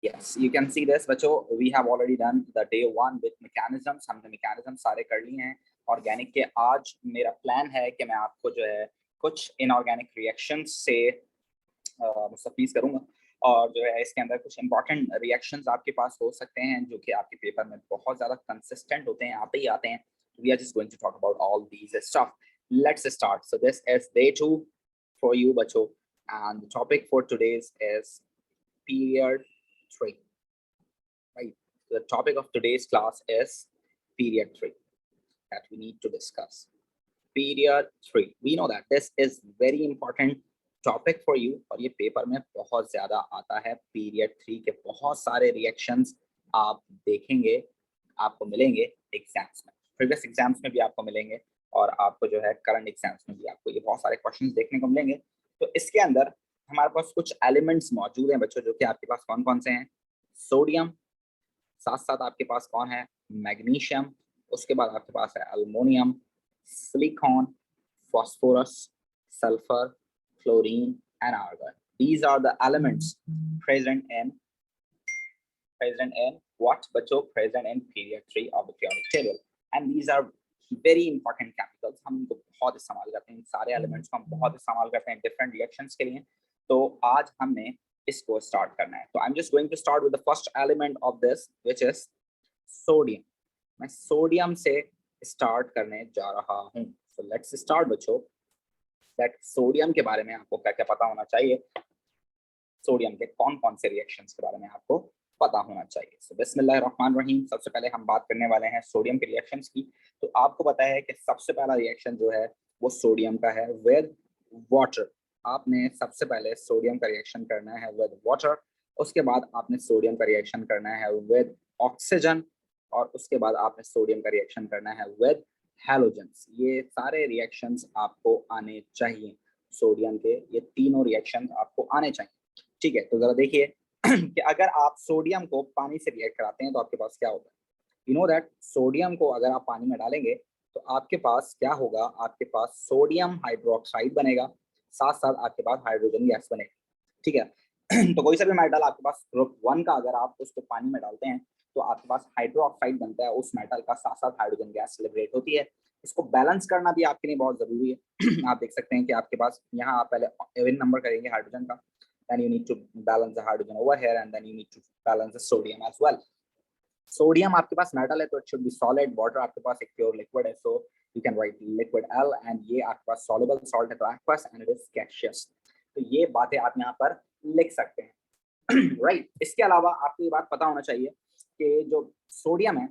Yes, you can see this बच्चों, we have already done the day one with mechanisms. हमने mechanisms सारे कर लिए हैं ऑर्गेनिक के। आज मेरा प्लान है कि मैं आपको जो है कुछ इनऑर्गेनिक रिएक्शंस से मुस्तफीज करूंगा, और जो है इसके अंदर कुछ इंपॉर्टेंट रिएक्शंस आपके पास हो सकते हैं जो कि आपके पेपर में बहुत ज्यादा कंसिस्टेंट होते हैं, आते ही आते हैं। We are just going to talk about all these stuff. Let's start. So this is day 2 for you बच्चों, and the topic for today's is period 3. Right. The topic of today's class is period 3 that we need to discuss. Period 3. We know that this is very important topic for you, और ये paper में बहुत ज्यादा आता है। Period 3 के बहुत सारे रिएक्शंस आप देखेंगे, आपको मिलेंगे एग्जाम्स में, प्रीवियस एग्जाम्स में भी आपको मिलेंगे, और आपको जो है करंट एग्जाम्स में भी आपको ये बहुत सारे क्वेश्चंस देखने को मिलेंगे। तो इसके अंदर हमारे पास कुछ एलिमेंट्स मौजूद हैं बच्चों, जो कि आपके पास कौन कौन से हैं? सोडियम, साथ साथ आपके पास कौन है? मैग्नीशियम, उसके बाद आपके पास है aluminium, silicon, phosphorus, sulphur, chlorine and argon. These are the elements present in what बच्चों? Present in period 3 of the periodic table, and these are very important chemicals. हम इनको बहुत इस्तेमाल करते हैं, सारे एलिमेंट्स को हम बहुत इस्तेमाल करते हैं डिफरेंट रिएक्शंस के लिए। तो आज हमने इसको स्टार्ट करना है। तो I am just going to start with the first element of this which is sodium. मैं सोडियम से स्टार्ट करने जा रहा हूँ। सो लेट्स स्टार्ट बच्चों। दैट सोडियम के बारे में आपको क्या क्या पता होना चाहिए, सोडियम के कौन कौन से रिएक्शंस के बारे में आपको पता होना चाहिए। सो बिस्मिल्लाहिर्रहमानिर्रहीम। सबसे पहले हम बात करने वाले हैं सोडियम के रिएक्शंस की। तो आपको पता है कि सबसे पहला रिएक्शन जो है वो सोडियम का है विद वाटर। आपने सबसे पहले सोडियम का रिएक्शन करना है विद वाटर, उसके बाद आपने सोडियम का रिएक्शन करना है विद ऑक्सीजन, और उसके बाद आपने सोडियम का रिएक्शन करना है विद हैलोजेंस। ये सारे रिएक्शंस आपको आने चाहिए, सोडियम के ये तीनों रिएक्शन आपको आने चाहिए। ठीक है, तो जरा देखिए कि अगर आप सोडियम को पानी से रिएक्ट कराते हैं तो आपके पास क्या होगा। यू नो दैट सोडियम को अगर आप पानी में डालेंगे तो आपके पास क्या होगा, आपके पास सोडियम हाइड्रोक्साइड बनेगा, साथ साथ आपके पास हाइड्रोजन गैस बनेगा। ठीक है तो कोई सा भी मेटल आपके पास ग्रुप 1 का अगर आप उसको पानी में डालते हैं तो आपके पास हाइड्रो ऑक्साइड बनता है उस मेटल का, साथ साथ हाइड्रोजन गैस लिबरेट होती है। इसको बैलेंस करना भी आपके लिए बहुत जरूरी है। आप देख सकते हैं कि आपके पास यहाँ आप पहले इवन नंबर करेंगे हाइड्रोजन का, then you need to balance the hydrogen over here, and then you need to balance the sodium as well. Sodium आपके पास मेटल है तो it should be solid, water आपके पास एक प्योर लिक्विड है, सो you can write liquid L, and ये आपके पास soluble salt है तो आपके पास एंड इट इज गैसियस। तो ये बातें आप यहाँ पर लिख सकते हैं राइट। इसके अलावा आपको ये बात पता होना चाहिए कि जो सोडियम है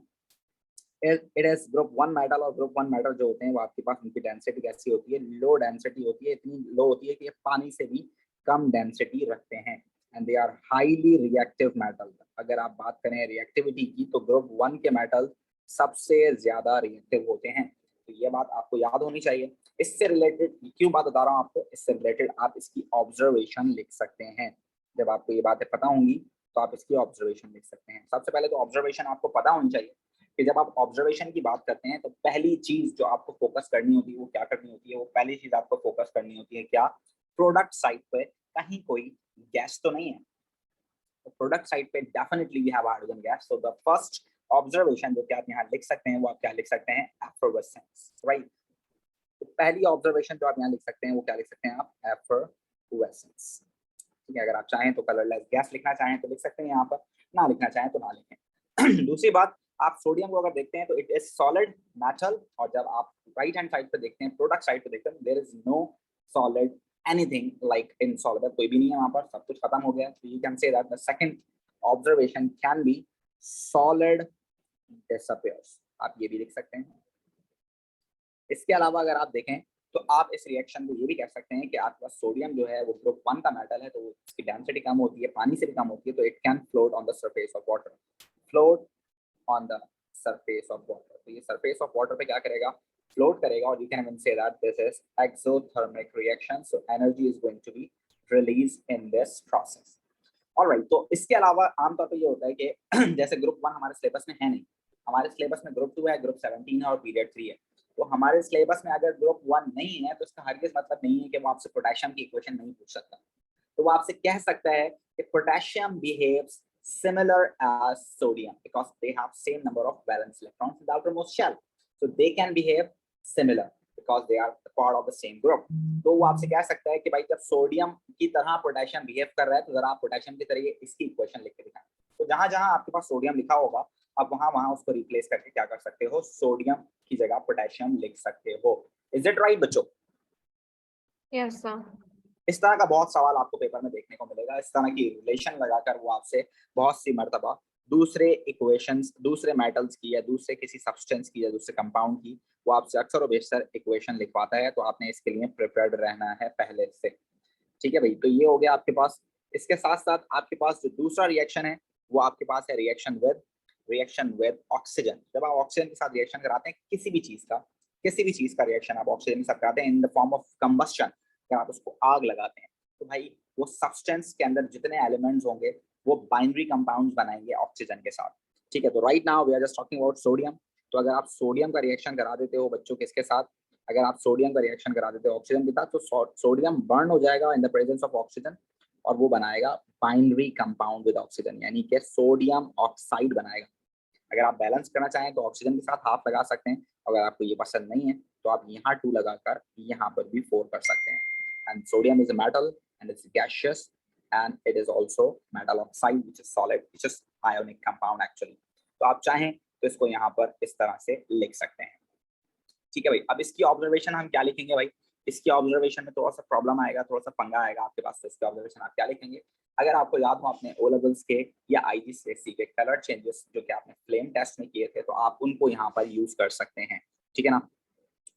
इट इज ग्रुप 1 मेटल, और ग्रुप 1 मेटल जो होते हैं वो आपके पास उनकी डेंसिटी कैसी होती है? लो डेंसिटी होती है, इतनी लो होती है कि ये पानी से भी कम डेंसिटी रखते हैं, and they are highly reactive metal. अगर आप बात करें रिएक्टिविटी की तो ग्रुप 1 के मेटल सबसे ज्यादा रिएक्टिव होते हैं। तो ये बात आपको याद होनी चाहिए। इससे रिलेटेड क्यों बात बता रहा हूँ आपको, इससे रिलेटेड आप इसकी ऑब्जर्वेशन लिख सकते हैं। जब आपको ये बातें पता होंगी तो आप इसकी ऑब्जर्वेशन लिख सकते हैं। सबसे पहले तो ऑब्जर्वेशन आपको पता होनी चाहिए कि जब आप ऑब्जर्वेशन की बात करते हैं तो पहली चीज जो आपको फोकस करनी होती है वो क्या करनी होती है? वो पहली चीज आपको फोकस करनी होती है क्या? प्रोडक्ट साइड पे कहीं कोई गैस तो नहीं है। तो प्रोडक्ट साइड पे definitely we have hydrogen gas. So the first observation जो कि आप यहाँ लिख सकते हैं वो आप क्या लिख सकते हैं? एफर्वेसेंस, राइट। तो पहली ऑब्जर्वेशन जो आप यहाँ लिख सकते हैं वो क्या लिख सकते हैं आप? एफर्वेसेंस। ठीक है, अगर आप चाहें तो कलरलेस गैस लिखना चाहें तो लिख सकते हैं यहाँ पर, ना लिखना चाहें तो ना लिखें। दूसरी बात, आप सोडियम को अगर देखते हैं तो इट इज सॉलिड मेटल, और जब आप राइट हैंड साइड पे देखते हैं, प्रोडक्ट साइड पे देखते हैं, there is no solid anything like insoluble, कोई भी नहीं है वहां पर, सब कुछ खत्म हो गया। तो you can say that the second observation can be solid disappears, आप ये भी लिख सकते हैं। इसके अलावा अगर आप देखें तो आप इस रिएक्शन को ये भी कह सकते हैं कि आपका सोडियम जो है वो ग्रुप 1 का मेटल है तो उसकी डेंसिटी कम होती है, पानी से भी कम होती है, तो it can float on the surface of water, float on the surface of water. तो ये सरफेस ऑफ वाटर पे क्या करेगा? फ्लोट करेगा, और you can even say that this is exothermic reaction, so energy is going to be release in this process. Alright, तो इसके अलावा आमतौर पर ये होता है कि जैसे ग्रुप 1 हमारे सिलेबस में है नहीं, हमारे सिलेबस में ग्रुप 2 है, ग्रुप 17 है और पीरियड 3 है। तो हमारे सिलेबस में अगर ग्रुप 1 नहीं है तो इसका हरगिज़ मतलब नहीं है कि वो आपसे पोटेशियम की इक्वेशन नहीं पूछ सकता। तो वो आपसे कह सकता है कि potassium behaves similar as sodium because they have same number of valence electrons in the outermost shell, so they can behave similar because they are part of the same group. तो वो आपसे कह सकता है कि भाई जब सोडियम की तरह पोटेशियम बिहेव कर रहा है तो जरा आप पोटेशियम की तरह इसकी इक्वेशन लिख के दिखाएं। तो जहां जहां आपके पास सोडियम लिखा होगा आप वहां उसको रिप्लेस करके क्या कर सकते हो, सोडियम की जगह पोटेशियम लिख सकते हो। इज इट राइट बच्चों? Yes sir. इस तरह का बहुत सवाल आपको पेपर में देखने को मिलेगा। इस तरह की रिलेशन लगाकर वो आपसे बहुत सी मर्तबा दूसरे इक्वेशंस, दूसरे मेटल्स की या दूसरे किसी सब्सटेंस की या दूसरे कंपाउंड की वो आपसे अक्सर और बेशतर इक्वेशन लिखवाता है, तो आपने इसके लिए प्रिपेयर्ड रहना है पहले से। ठीक है भाई, तो ये हो गया आपके पास। इसके साथ साथ आपके पास जो दूसरा रिएक्शन है वो आपके पास है रिएक्शन विद ऑक्सीजन। जब आप ऑक्सीजन के साथ रिएक्शन कराते हैं किसी भी चीज का रिएक्शन आप ऑक्सीजन के साथ कराते हैं in the form of combustion, अगर आप उसको आग लगाते हैं तो भाई वो सब्सटेंस के अंदर जितने एलिमेंट्स होंगे वो बाइनरी कंपाउंड्स बनाएंगे ऑक्सीजन के साथ। ठीक है, तो right now we are just talking about sodium. तो अगर आप सोडियम का रिएक्शन करा देते हो बच्चों किसके साथ, अगर आप सोडियम का रिएक्शन करा देते हो ऑक्सीजन के साथ तो सोडियम बर्न हो जाएगा इन द प्रेजेंस ऑफ ऑक्सीजन और वो बनाएगा बाइनरी कंपाउंड विद ऑक्सीजन, यानी कि सोडियम ऑक्साइड बनाएगा। अगर आप बैलेंस करना चाहें तो ऑक्सीजन के साथ हाफ लगा सकते हैं, अगर आपको ये पसंद नहीं है तो आप यहाँ 2 लगाकर यहाँ पर भी 4 कर सकते हैं। And sodium is a metal and it's gaseous and it is also metal oxide which is solid which is ionic compound actually. तो आप चाहें तो इसको यहाँ पर इस तरह से लिख सकते हैं। ठीक है भाई, अब इसकी ऑब्जर्वेशन हम क्या लिखेंगे भाई, इसकी ऑब्जर्वेशन में थोड़ा सा प्रॉब्लम आएगा, थोड़ा सा पंगा आएगा आपके पास। तो इसकी ऑब्जर्वेशन आप क्या लिखेंगे, अगर आपको याद हो अपने ओ लेवल्स के या आईजीसीएसई के कलर चेंजेस जो कि आपने फ्लेम टेस्ट में किए थे तो आप उनको यहाँ पर यूज कर सकते हैं। ठीक है ना,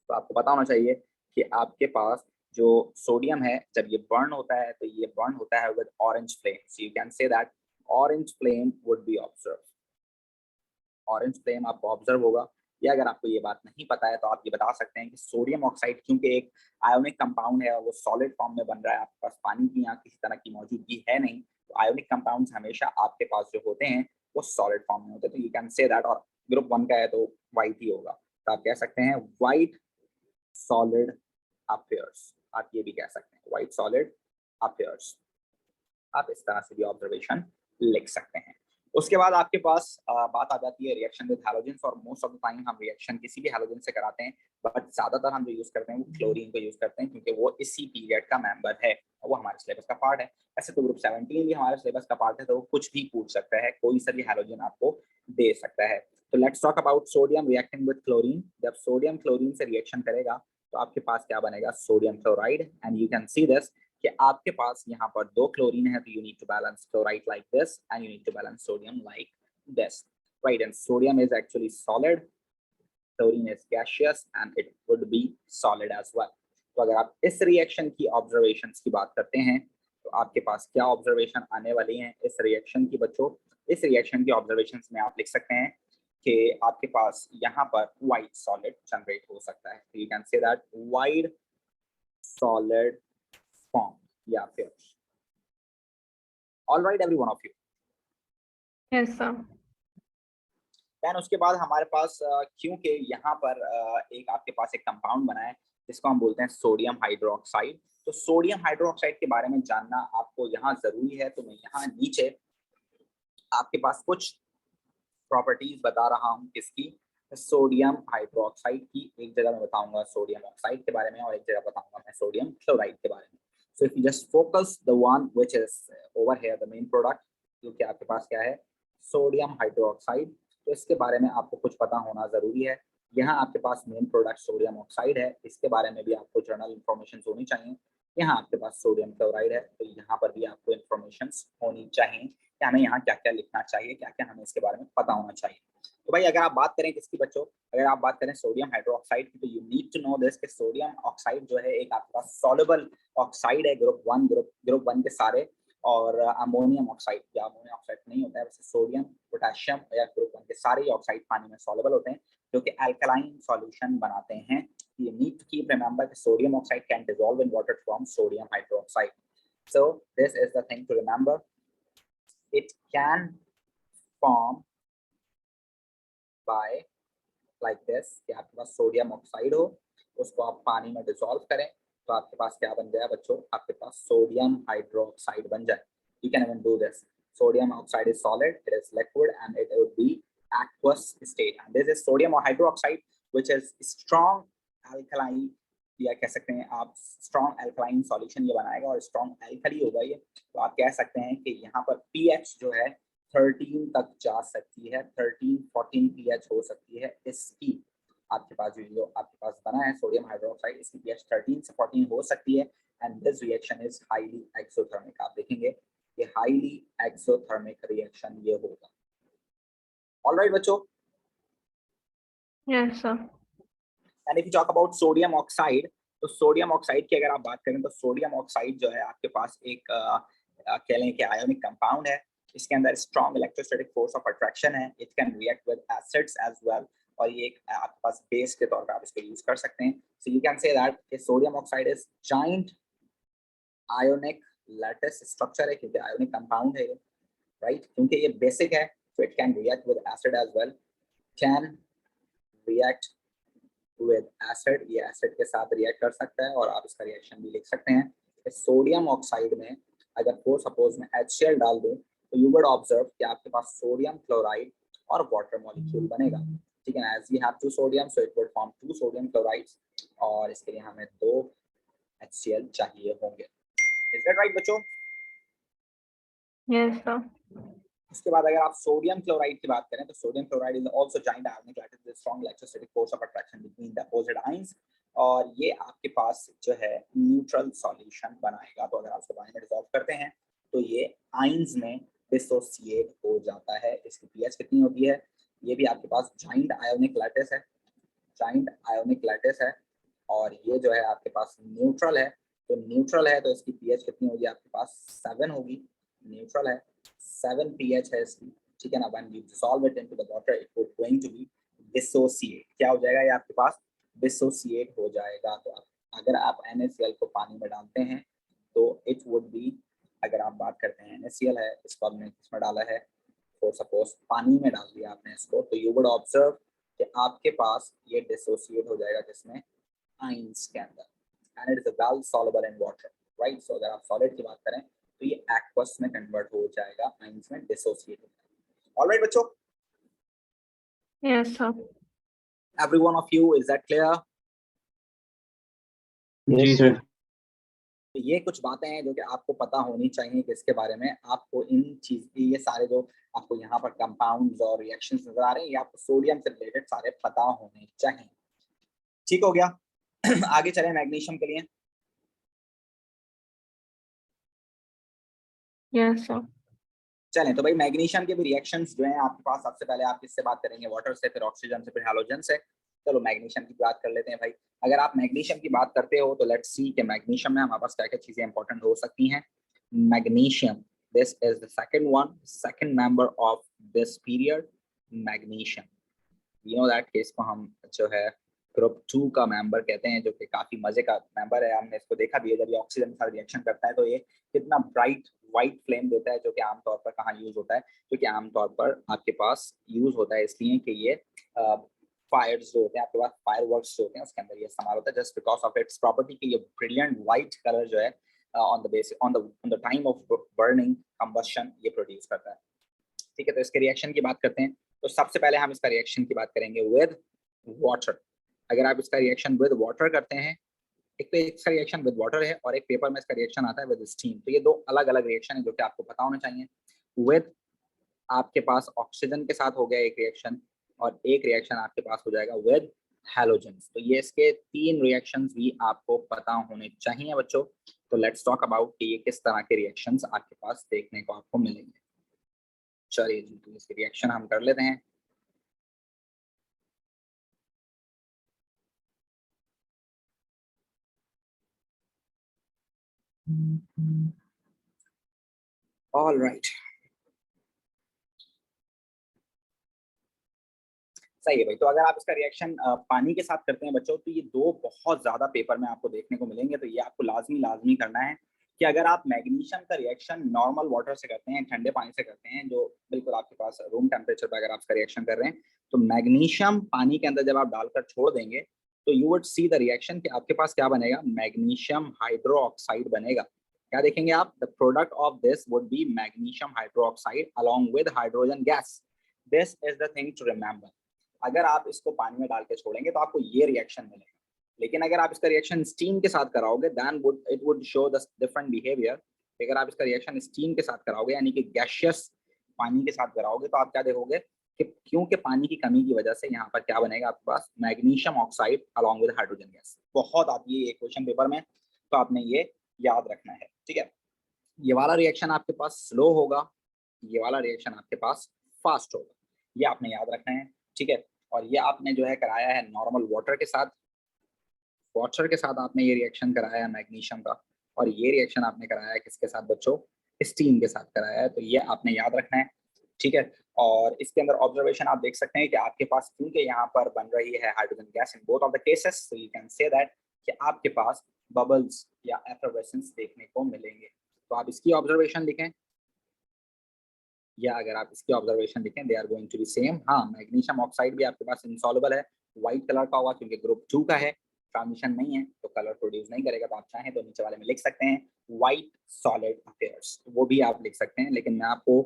तो आपको पता होना चाहिए कि आपके पास जो सोडियम है जब ये बर्न होता है तो ये बर्न होता है with orange flame, so you can say that orange flame would be observe, orange flame आपको ऑब्जर्व होगा। या अगर आपको ये बात नहीं पता है तो आप ये बता सकते हैं कि सोडियम ऑक्साइड क्योंकि एक आयोनिक कंपाउंड है और वो सॉलिड फॉर्म में बन रहा है, आपके पास पानी की या किसी तरह की मौजूदगी है नहीं, तो आयोनिक कंपाउंड्स हमेशा आपके पास जो होते हैं वो सॉलिड फॉर्म में होते हैं। तो यू कैन से दैट, और ग्रुप 1 का है तो वाइट ही होगा, तो आप कह सकते हैं वाइट सॉलिड अपीयर्स, आप ये भी कह सकते हैं वाइट सॉलिड अपीयर्स। आप इस तरह से भी ऑब्जर्वेशन लिख सकते हैं। उसके बाद आपके पास बात आ जाती है रिएक्शन विद हैलोजेंस, और मोस्ट ऑफ द टाइम हम रिएक्शन किसी भी हैलोजन से कराते हैं, बट ज्यादातर हम जो यूज करते हैं वो क्लोरीन को यूज करते हैं क्योंकि वो इसी पीरियड का मेंबर है, वो हमारे सिलेबस का पार्ट है। ऐसे तो ग्रुप 17 भी हमारे सिलेबस का पार्ट है, तो वो कुछ भी पूछ सकता है, कोई सा भी हैलोजन आपको दे सकता है। तो let's talk about sodium reacting with chlorine. जब सोडियम क्लोरीन से रिएक्शन करेगा तो आपके पास क्या बनेगा, sodium chloride. And you can see this कि आपके पास यहाँ पर 2 क्लोरीन है तो you need to balance chloride like this and you need to balance sodium like this, right? And sodium is actually solid, chlorine is gaseous and it would be solid as well. तो अगर आप इस reaction की observations की बात करते हैं तो आपके पास क्या ऑब्जर्वेशन आने वाली हैं इस रिएक्शन की बच्चों। इस रिएक्शन की ऑब्जर्वेशंस में आप लिख सकते हैं कि आपके पास यहाँ पर वाइट सॉलिड जनरेट हो सकता है, you can say that white solid form या फिर all right every one of you. Yes sir. Then उसके बाद हमारे पास क्योंकि यहाँ पर एक आपके पास एक कंपाउंड बना है जिसको हम बोलते हैं सोडियम हाइड्रोक्साइड, तो सोडियम हाइड्रोक्साइड के बारे में जानना आपको यहाँ जरूरी है। तो मैं यहाँ नीचे आपके पास कुछ प्रॉपर्टीज बता रहा हूँ किसकी, सोडियम हाइड्रोक्साइड की। एक जगह मैं बताऊंगा सोडियम ऑक्साइड के बारे में और एक जगह बताऊंगा मैं सोडियम क्लोराइड के बारे में। So if you just focus the one which is over here the main product, जो कि आपके पास क्या है, सोडियम हाइड्रोक्साइड, तो इसके बारे में आपको कुछ पता होना जरूरी है। यहाँ आपके पास मेन प्रोडक्ट सोडियम ऑक्साइड है, इसके बारे में भी आपको जर्नल इंफॉर्मेशन होनी चाहिए। यहाँ आपके पास सोडियम क्लोराइड है, तो यहाँ पर भी आपको इंफॉर्मेशन होनी चाहिए कि हमें यहाँ क्या क्या लिखना चाहिए, क्या क्या हमें इसके बारे में पता होना चाहिए। तो भाई अगर आप बात करें किसकी बच्चों, अगर आप बात करें सोडियम हाइड्रोक्साइड की, तो you need to know this कि सोडियम ऑक्साइड जो है एक आपके पास सॉल्युबल ऑक्साइड है, ग्रुप 1 के सारे, और अमोनियम ऑक्साइड या अमोनियम ऑक्साइड नहीं होता है, वैसे सोडियम पोटेशियम या ग्रुप 1 के सारे ऑक्साइड पानी में सॉल्युबल होते हैं जो कि अल्कलाइन सॉल्यूशन बनाते हैं। You need to keep remember that sodium oxide can dissolve in water from sodium hydroxide. So this is the thing to remember. It can form by like this कि आपके पास sodium oxide हो, उसको आप पानी में डिसॉल्व करें तो आपके पास क्या बन जाए बच्चों, आपके पास सोडियम हाइड्रोक्साइड बन जाए। You can even do this. Sodium oxide is solid, it is liquid, and it would be aqueous state. And this is sodium hydroxide, which is strong alkaline, या कह सकते हैं आप स्ट्रॉन्ग अल्कलाइन सॉल्यूशन ये बनाएगा और स्ट्रॉन्ग एल्कली होगा ये। तो आप कह सकते हैं कि यहाँ पर पीएच जो है 13 तक जा सकती है, 13-14 पीएच हो सकती है इसकी। आपके पास जो आपके पास बना है सोडियम हाइड्रोक्साइड, इसकी पीएच 13 से 14 हो सकती है। And this reaction is highly exothermic. आप देखेंगे ये हाईली एक्सोथर्मिक रिएक्शन ये होगा। ऑलराइट बच्चों, Yes, sir. And if you talk about sodium oxide, तो सोडियम ऑक्साइड की अगर आप बात करें तो सोडियम ऑक्साइड जो है आपके पास एक कह लें कि आयोनिक कंपाउंड है। इसके अंदर strong electrostatic force of attraction है। It can react with acids as well, और ये एक आपके पास बेस के तौर पर आप इसको यूज कर सकते हैं। सो you can say that sodium oxide is giant ionic lattice structure है, क्योंकि आयोनिक कंपाउंड है, राइट? क्योंकि ये बेसिक है, so it can react with acid as well, can react with acid, ये एसिड के साथ रिएक्ट कर सकता है, और आप इसका रिएक्शन भी लिख सकते हैं। सोडियम ऑक्साइड में अगर फॉर सपोज में HCl डाल दूं तो यू वुड ऑब्जर्व कि आपके पास सोडियम क्लोराइड और वाटर मॉलिक्यूल बनेगा, ठीक है ना? As we have 2 sodium, so it would form 2 sodium chlorides, और इसके लिए हमें 2 HCl चाहिए होंगे। इज दैट राइट बच्चों? Yes, sir. उसके बाद अगर आप सोडियम क्लोराइड की बात करें तो sodium chloride is also giant ionic lattice with strong electrostatic force of attraction between the opposite ions, और ये आपके पास जो है न्यूट्रल सॉल्यूशन बनाएगा। तो अगर आप इसको पानी में डिसॉल्व करते हैं तो ये आयंस में डिसोसिएट हो जाता है। इसकी पीएच कितनी होती है? ये भी आपके पास जाइंट आयोनिक लैटिस है, जाइंट आयोनिक लैटिस है, और ये जो है आपके पास न्यूट्रल है। तो न्यूट्रल है तो इसकी पीएच कितनी होगी? आपके पास 7 होगी। न्यूट्रल है, 7 pH है इसकी, ठीक है ना? When you dissolve it into the water, it would going to be dissociate। क्या हो जाएगा? ये आपके पास dissociate हो जाएगा। तो अगर आप NaCl को पानी में डालते हैं तो it would be, अगर आप बात करते हैं NaCl है, इसको हमने किसमें डाला है? फॉर सपोज पानी में डाल दिया आपने इसको, तो you would observe कि आपके पास ये dissociate हो जाएगा जिसमें आयंस के अंदर, and it is a well soluble in water, right? So अगर आप solid की बात करें तो ये एक्वस में कन्वर्ट हो जाएगा, आयंस में डिसोसिएट हो जाएगा। ऑलराइट बच्चों, Yes, sir. Every one of you, is that clear? जी सर। तो ये कुछ बातें हैं जो कि आपको पता होनी चाहिए कि इसके बारे में आपको इन चीज, ये सारे जो आपको यहाँ पर कंपाउंड्स और रिएक्शंस नजर आ रहे हैं, ये आपको सोडियम से रिलेटेड सारे पता होने चाहिए। ठीक हो गया? आगे चलें मैग्नीशियम के लिए। Yes, sir. चलें, तो भाई मैग्नीशियम के भी रिएक्शंस जो हैं आपके पास, सबसे पहले आप किससे बात करेंगे? वाटर से, फिर ऑक्सीजन से, फिर हैलोजन से। चलो मैग्नीशियम की बात कर लेते हैं भाई। अगर आप मैग्नीशियम की बात करते हो तो लेट्स सी कि मैग्नीशियम में हमारे पास क्या क्या चीजें इंपॉर्टेंट हो सकती हैं। Magnesium, this is the second one, second member of this period, magnesium. You know that, इसको हम जो है ग्रुप 2 का मेंबर कहते हैं, जो कि काफी मजे का मेंबर है। हमने इसको देखा भी है, जब ये ऑक्सीजन के साथ रिएक्शन करता है तो ये कितना ब्राइट व्हाइट फ्लेम देता है, जो कि आमतौर पर कहाँ यूज होता है? जो कि आमतौर पर आपके पास यूज होता है इसलिए कि ये फायर्स जो होते हैं आपके पास, फायरवर्क्स जो होते हैं उसके अंदर ये इस्तेमाल होता है, just because of its property कि ये ब्रिलियंट व्हाइट कलर जो है on the basis on the time of burning combustion ये प्रोड्यूस करता है। ठीक है, तो इसके रिएक्शन की बात करते हैं। तो सबसे पहले हम इसका रिएक्शन की बात करेंगे विद वाटर। अगर आप इसका रिएक्शन विद वाटर करते हैं, एक पे इसका रिएक्शन विद वाटर है और एक पेपर में इसका रिएक्शन आता है विद स्टीम, तो ये दो अलग अलग रिएक्शन है जो कि आपको पता होना चाहिए। विद आपके पास ऑक्सीजन के साथ हो गया एक रिएक्शन, और एक रिएक्शन आपके पास हो जाएगा विद हैलोजेंस। तो ये इसके 3 रिएक्शंस भी आपको पता होने चाहिए बच्चों। तो लेट्स टॉक अबाउट कि ये किस तरह के रिएक्शंस आपके पास देखने को आपको मिलेंगे। चलिए जी, तो इसके रिएक्शन हम कर लेते हैं। ऑल राइट, सही है भाई। तो अगर आप इसका रिएक्शन पानी के साथ करते हैं बच्चों, तो ये दो बहुत ज्यादा पेपर में आपको देखने को मिलेंगे। तो ये आपको लाजमी करना है कि अगर आप मैग्नीशियम का रिएक्शन नॉर्मल वाटर से करते हैं, ठंडे पानी से करते हैं, जो बिल्कुल आपके पास रूम टेम्परेचर पर अगर आप इसका रिएक्शन कर रहे हैं, तो मैग्नीशियम पानी के अंदर जब आप डालकर छोड़ देंगे तो you would see the reaction कि आपके पास क्या बनेगा? मैग्नीशियम हाइड्रो ऑक्साइड बनेगा। क्या देखेंगे आप? The product of this would be magnesium hydroxide along with hydrogen gas. This is the thing to remember. अगर आप इसको पानी में डाल के छोड़ेंगे तो आपको ये रिएक्शन मिलेगा, लेकिन अगर आप इसका रिएक्शन स्टीम के साथ कराओगे then it would show the different behaviour. अगर आप इसका रिएक्शन स्टीम के साथ कराओगे यानी कि गैसियस पानी के साथ कराओगे तो आप क्या देखोगे कि क्योंकि पानी की कमी की वजह से यहाँ पर क्या बनेगा आपके पास? Magnesium oxide along with hydrogen gas. बहुत आती है ये क्वेश्चन पेपर में, तो आपने ये याद रखना है, ठीक है। ये वाला रिएक्शन आपके पास स्लो होगा, ये वाला रिएक्शन आपके पास फास्ट होगा, ये आपने याद रखना है, ठीक है। और ये आपने जो है कराया है नॉर्मल वाटर के साथ, वाटर के साथ आपने ये रिएक्शन कराया है मैग्नीशियम का, और ये रिएक्शन आपने कराया है किसके साथ बच्चों? स्टीम के साथ कराया है, तो ये आपने याद रखना है, ठीक है। और इसके अंदर ऑब्जर्वेशन आप देख सकते हैं कि आपके पास क्योंकि यहाँ पर बन रही है hydrogen gas in both of the cases, so you can say that कि आपके पास बबल्स या एफरवेसेंस देखने को मिलेंगे। तो आप इसकी ऑब्जर्वेशन लिखें, या अगर आप इसकी ऑब्जर्वेशन लिखें they are going to be same. हाँ, मैग्नीशियम ऑक्साइड भी आपके पास इनसॉल्युबल है, व्हाइट कलर का होगा क्योंकि ग्रुप 2 का है, ट्रांजिशन नहीं है तो कलर प्रोड्यूस नहीं करेगा। तो आप चाहें तो नीचे वाले में लिख सकते हैं व्हाइट सॉलिड अफेयर्स, वो भी आप लिख सकते हैं, लेकिन मैं आपको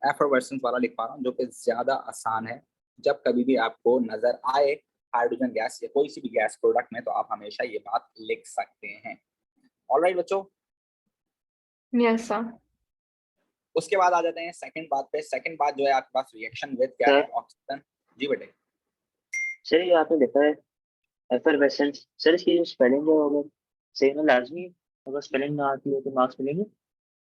एफरवेसेंस वाला लिख पा रहा हूँ जो कि ज्यादा आसान है। जब कभी भी आपको नजर आए हाइड्रोजन गैस या कोई सी भी गैस प्रोडक्ट में तो आप हमेशा ये बात लिख सकते हैं। ऑलराइट बच्चों, Yes, sir. उसके बाद आ जाते हैं सेकंड बात पे। सेकंड बात जो है आपके पास रिएक्शन विद क्या सर। है? ऑक्सीजन। जी बेटे। सर ये आपने देखा है एफरवेसेंस, सर इसकी जो स्पेलिंग है अगर सही ना लाजमी है, अगर स्पेलिंग ना आती हो तो मार्क्स मिलेंगे?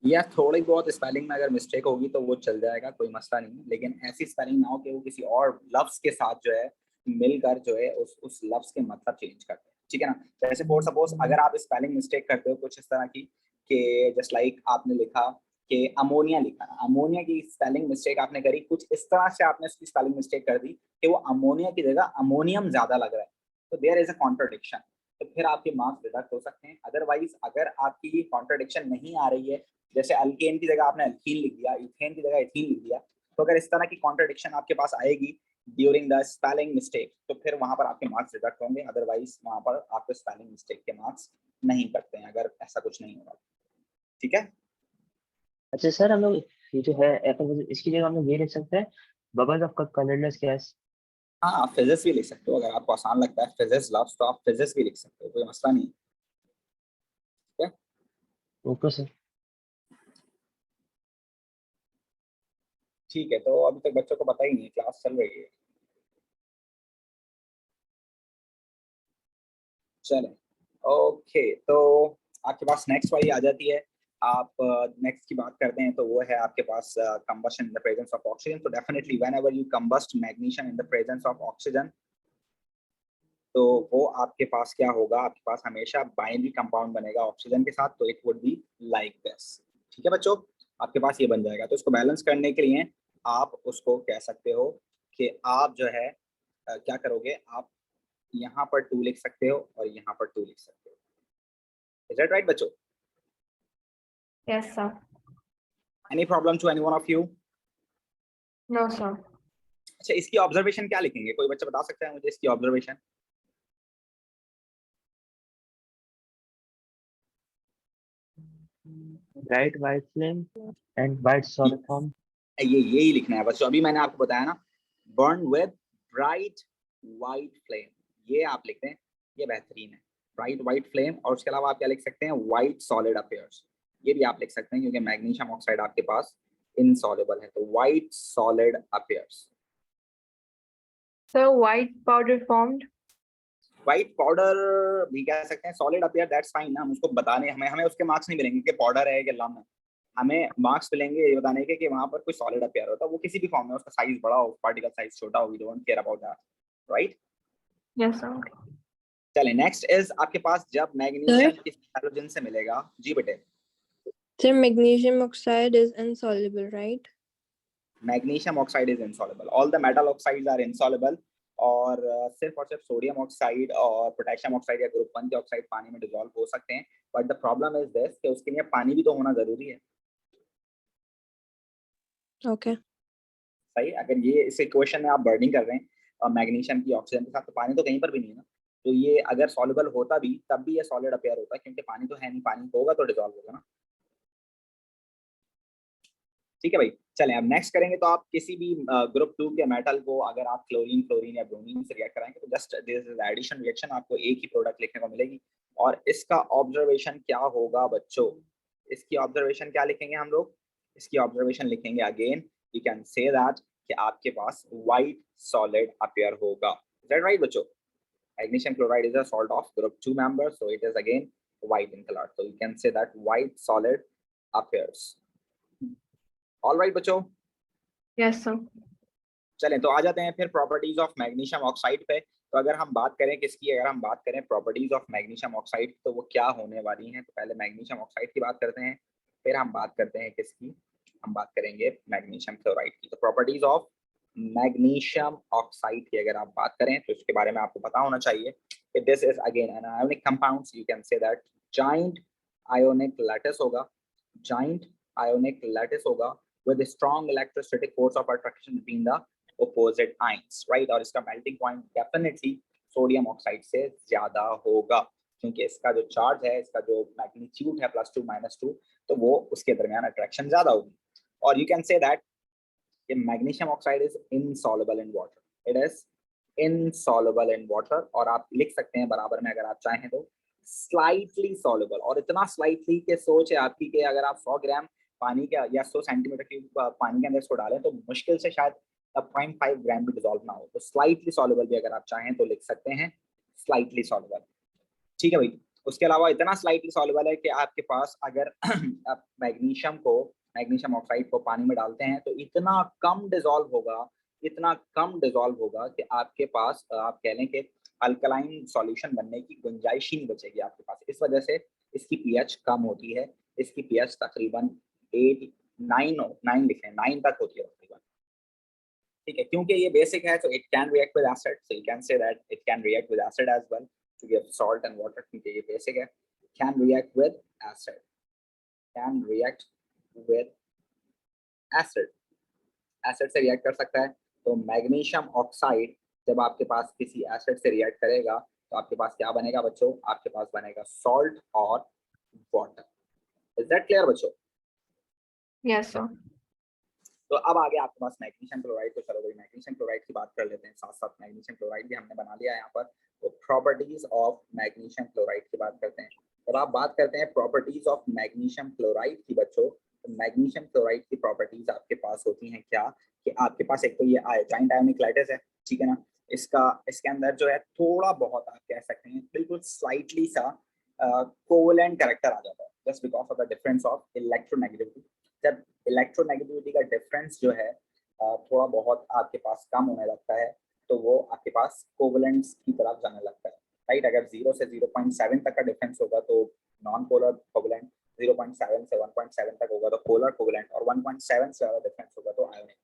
या थोड़ी बहुत स्पेलिंग में अगर मिस्टेक होगी तो वो चल जाएगा, कोई मसला नहीं, लेकिन ऐसी स्पेलिंग ना हो कि वो किसी और लफ्ज के साथ जो है मिलकर जो है उस लफ्ज के मतलब चेंज करते हैं, ठीक है ना। जैसे फॉर सपोज अगर आप स्पेलिंग मिस्टेक करते हो कुछ इस तरह की कि जस्ट लाइक आपने लिखा कि अमोनिया लिखा, अमोनिया की स्पेलिंग मिस्टेक आपने करी, कुछ इस तरह से आपने उसकी स्पेलिंग मिस्टेक कर दी कि वो अमोनिया की जगह अमोनियम ज्यादा लग रहा है, तो देयर इज अ कॉन्ट्रडिक्शन, तो फिर आपके मार्क्स डिडक्ट हो सकते हैं। अदरवाइज अगर आपकी कॉन्ट्रडिक्शन नहीं आ रही है, जैसे अल्केन की जगह आपने अल्कीन लिख दिया, इथेन की जगह इथीन लिख दिया, तो अगर इस तरह की कॉन्ट्रडिक्शन आपके पास आएगी ड्यूरिंग द स्पेलिंग मिस्टेक तो फिर वहां पर आपके मार्क्स डिडक्ट होंगे। अदरवाइज वहां पर आपको स्पेलिंग मिस्टेक के मार्क्स नहीं करते हैं अगर ऐसा कुछ नहीं होगा, ठीक है। अच्छा सर, हम लोग ये जो है एफरवेसेंस इसकी जगह हम लोग ये लिख सकते हैं बबल्स ऑफ कलरलेस गैस। हाँ, आप फिजिक्स भी लिख सकते हो, अगर आपको आसान लगता है फिजिक्स लव्स तो आप फिजिक्स भी लिख सकते हो, कोई मसला नहीं, ठीक है। Okay sir. ठीक है, तो अभी तक बच्चों को पता ही नहीं है, क्लास चल रही है। चले, ओके, तो आपके पास नेक्स्ट वाली आ जाती है। आप नेक्स्ट की बात करते हैं तो वो है आपके पास combustion in the presence of oxygen. तो definitely whenever you combust magnesium in the presence of oxygen तो वो आपके पास क्या होगा? आपके पास हमेशा बाइनरी कंपाउंड बनेगा ऑक्सीजन के साथ, तो it would be like this, ठीक है बच्चों। आपके पास ये बन जाएगा, तो इसको बैलेंस करने के लिए आप उसको कह सकते हो कि आप जो है क्या करोगे, आप यहाँ पर 2 लिख सकते हो और यहाँ पर 2 लिख सकते हो। इज दैट राइट बच्चों? Yes, sir. Any problem to any one of you? No, sir. अच्छा, इसकी ऑब्जर्वेशन क्या लिखेंगे? कोई बच्चा बता सकता है मुझे इसकी observation? Bright white flame and white solid form. ये यही लिखना है बच्चों, अभी मैंने आपको बताया ना, burn with bright white flame, ये आप लिखते हैं, ये बेहतरीन है, ब्राइट वाइट फ्लेम। और उसके अलावा आप क्या लिख सकते हैं? वाइट सॉलिड अपीयर्स, ये भी आप लिख सकते हैं क्योंकि मैग्नीशियम ऑक्साइड आपके पास इनसॉल्युबल है, तो white solid appears. So white powder formed. White powder भी कह सकते हैं, सॉलिड अपीयर दैट्स फाइन ना, हम उसको बताने, हमें हमें उसके मार्क्स नहीं मिलेंगे कि पाउडर है कि लम है, हमें मार्क्स मिलेंगे ये बताने के कि वहां पर कोई सॉलिड अपीयर होता है, वो किसी भी फॉर्म में, उसका साइज बड़ा हो, पार्टिकल साइज छोटा हो, we don't care about that, right. Yes, sir. चलिए नेक्स्ट इज आपके पास जब मैग्नीशियम किस हैलोजन से मिलेगा? जी बेटे। Sir, magnesium oxide is insoluble, right? Magnesium oxide is insoluble, all the metal oxides are insoluble, और सिर्फ और सिर्फ सोडियम ऑक्साइड और पोटेशियम ऑक्साइड या ग्रुप 1 के ऑक्साइड पानी में डिसॉल्व हो सकते हैं, but the problem is this कि उसके लिए पानी भी तो होना जरूरी है। Okay. सही, अगर ये इस इक्वेशन में आप बर्निंग कर रहे हैं मैग्नीशियम की ऑक्सीजन के साथ तो पानी तो कहीं पर भी नहीं है ना, तो ये अगर सॉल्युबल होता भी तब भी ये सॉलिड अपीयर होता है क्योंकि पानी तो है नहीं, पानी होगा तो डिसॉल्व होगा ना, ठीक है भाई। चलें अब नेक्स्ट करेंगे। तो आप किसी भी ग्रुप 2 के मेटल को अगर आप क्लोरीन फ्लोरीन या ब्रोमीन से रिएक्ट कराएंगे तो just this is addition reaction, आपको एक ही प्रोडक्ट लिखने को मिलेगी। और इसका ऑब्जर्वेशन क्या होगा बच्चों, इसकी ऑब्जर्वेशन क्या लिखेंगे हम लोग, इसकी ऑब्जर्वेशन लिखेंगे again you can say that कि आपके पास व्हाइट सॉलिड अपीयर होगा। इज दैट राइट बच्चों? Magnesium chloride is a salt of group 2 member, so it is again white in color. So you can say that white solid appears. All right बच्चों, Yes, sir. चलें तो आ जाते हैं फिर properties of magnesium oxide पे। तो अगर हम बात करें किसकी, अगर हम बात करें प्रॉपर्टीज ऑफ मैग्नीशियम ऑक्साइड तो वो क्या होने वाली हैं। तो पहले मैग्नीशियम ऑक्साइड की बात करते हैं, फिर हम बात करते हैं किसकी, हम बात करेंगे मैग्नीशियम क्लोराइड की। तो प्रॉपर्टीज ऑफ मैग्नीशियम ऑक्साइड की अगर आप बात करें तो इसके बारे में आपको पता होना चाहिए कि this is again an ionic compounds, you can say that giant ionic lattice होगा, जॉइंट आयोनिक लैटिस होगा with a strong electrostatic force of attraction between the opposite ions, right? और इसका melting point definitely sodium oxide से ज्यादा होगा क्योंकि इसका जो चार्ज है, इसका जो मैग्नीट्यूड है +2 -2, तो वो उसके दरमियान अट्रैक्शन ज्यादा होगी। और यू कैन से दैट ये magnesium oxide is insoluble in water, it is insoluble in water. और आप लिख सकते हैं बराबर में अगर आप चाहें तो स्लाइटली सॉल्युबल, और इतना स्लाइटली के सोच है आपकी कि अगर आप 100 ग्राम पानी के या 100 सेंटीमीटर क्यूब पानी के अंदर इसको डालें तो मुश्किल से शायद 0.5 ग्राम भी डिसॉल्व ना हो। तो स्लाइटली सॉल्युबल भी अगर आप चाहें तो लिख सकते हैं स्लाइटली सॉल्युबल, ठीक है भाई। उसके अलावा इतना स्लाइटली सॉल्युबल है कि आपके पास अगर आप मैग्नीशियम ऑक्साइड को पानी में डालते हैं तो इतना कम डिसॉल्व होगा, इतना कम डिसॉल्व होगा कि आपके पास आप कह लें कि अल्कलाइन सॉल्यूशन बनने की गुंजाइश ही नहीं बचेगी आपके पास। इस वजह से इसकी पीएच कम होती है, इसकी पीएच तकरीबन 9 लिख लें, 9 तक होती है तकरीबन, ठीक है। क्योंकि ये बेसिक है तो it can react with acid, so you can say that it can react with acid as well to give salt and water, क्योंकि ये बेसिक है। can react with acid, can react with acid, acid से react कर सकता है। तो magnesium oxide जब आपके पास किसी एसिड से रिएक्ट करेगा तो आपके पास क्या बनेगा बच्चों, आपके पास बनेगा सॉल्ट और वाटर। इज दैट क्लियर बच्चों? Yes, sir. तो अब आगे आपके पास मैग्नीशियम क्लोराइड। तो चलो भाई मैग्नीशियम क्लोराइड की बात कर लेते हैं, साथ साथ मैग्नीशियम क्लोराइड भी हमने बना लिया है यहाँ पर। तो प्रॉपर्टीज ऑफ मैग्नीशियम क्लोराइड की बात करते हैं। जब आप बात करते हैं प्रॉपर्टीज ऑफ मैग्नीशियम क्लोराइड की बच्चों, तो मैग्नीशियम क्लोराइड की प्रॉपर्टीज आपके पास होती हैं क्या, कि आपके पास एक तो ये जॉइंट आयोनिक लैटिस है, ठीक है ना। इसके अंदर जो है थोड़ा बहुत आप कह सकते हैं बिल्कुल स्लाइटली सा कोवेलेंट कैरेक्टर आ जाता है, just because of the difference of electronegativity. जब इलेक्ट्रोनेगेटिविटी का डिफरेंस जो है थोड़ा बहुत आपके पास कम होने लगता है तो वो आपके पास कोवेलेंट्स की तरफ जाने लगता है, राइट। अगर 0 से 0.7 तक का डिफरेंस होगा तो नॉन पोलर कोवेलेंट, 0.7 से 1.7 तक होगा तो पोलर कोवेलेंट, और 1.7 से ज्यादा डिफरेंस होगा तो आयोनिक।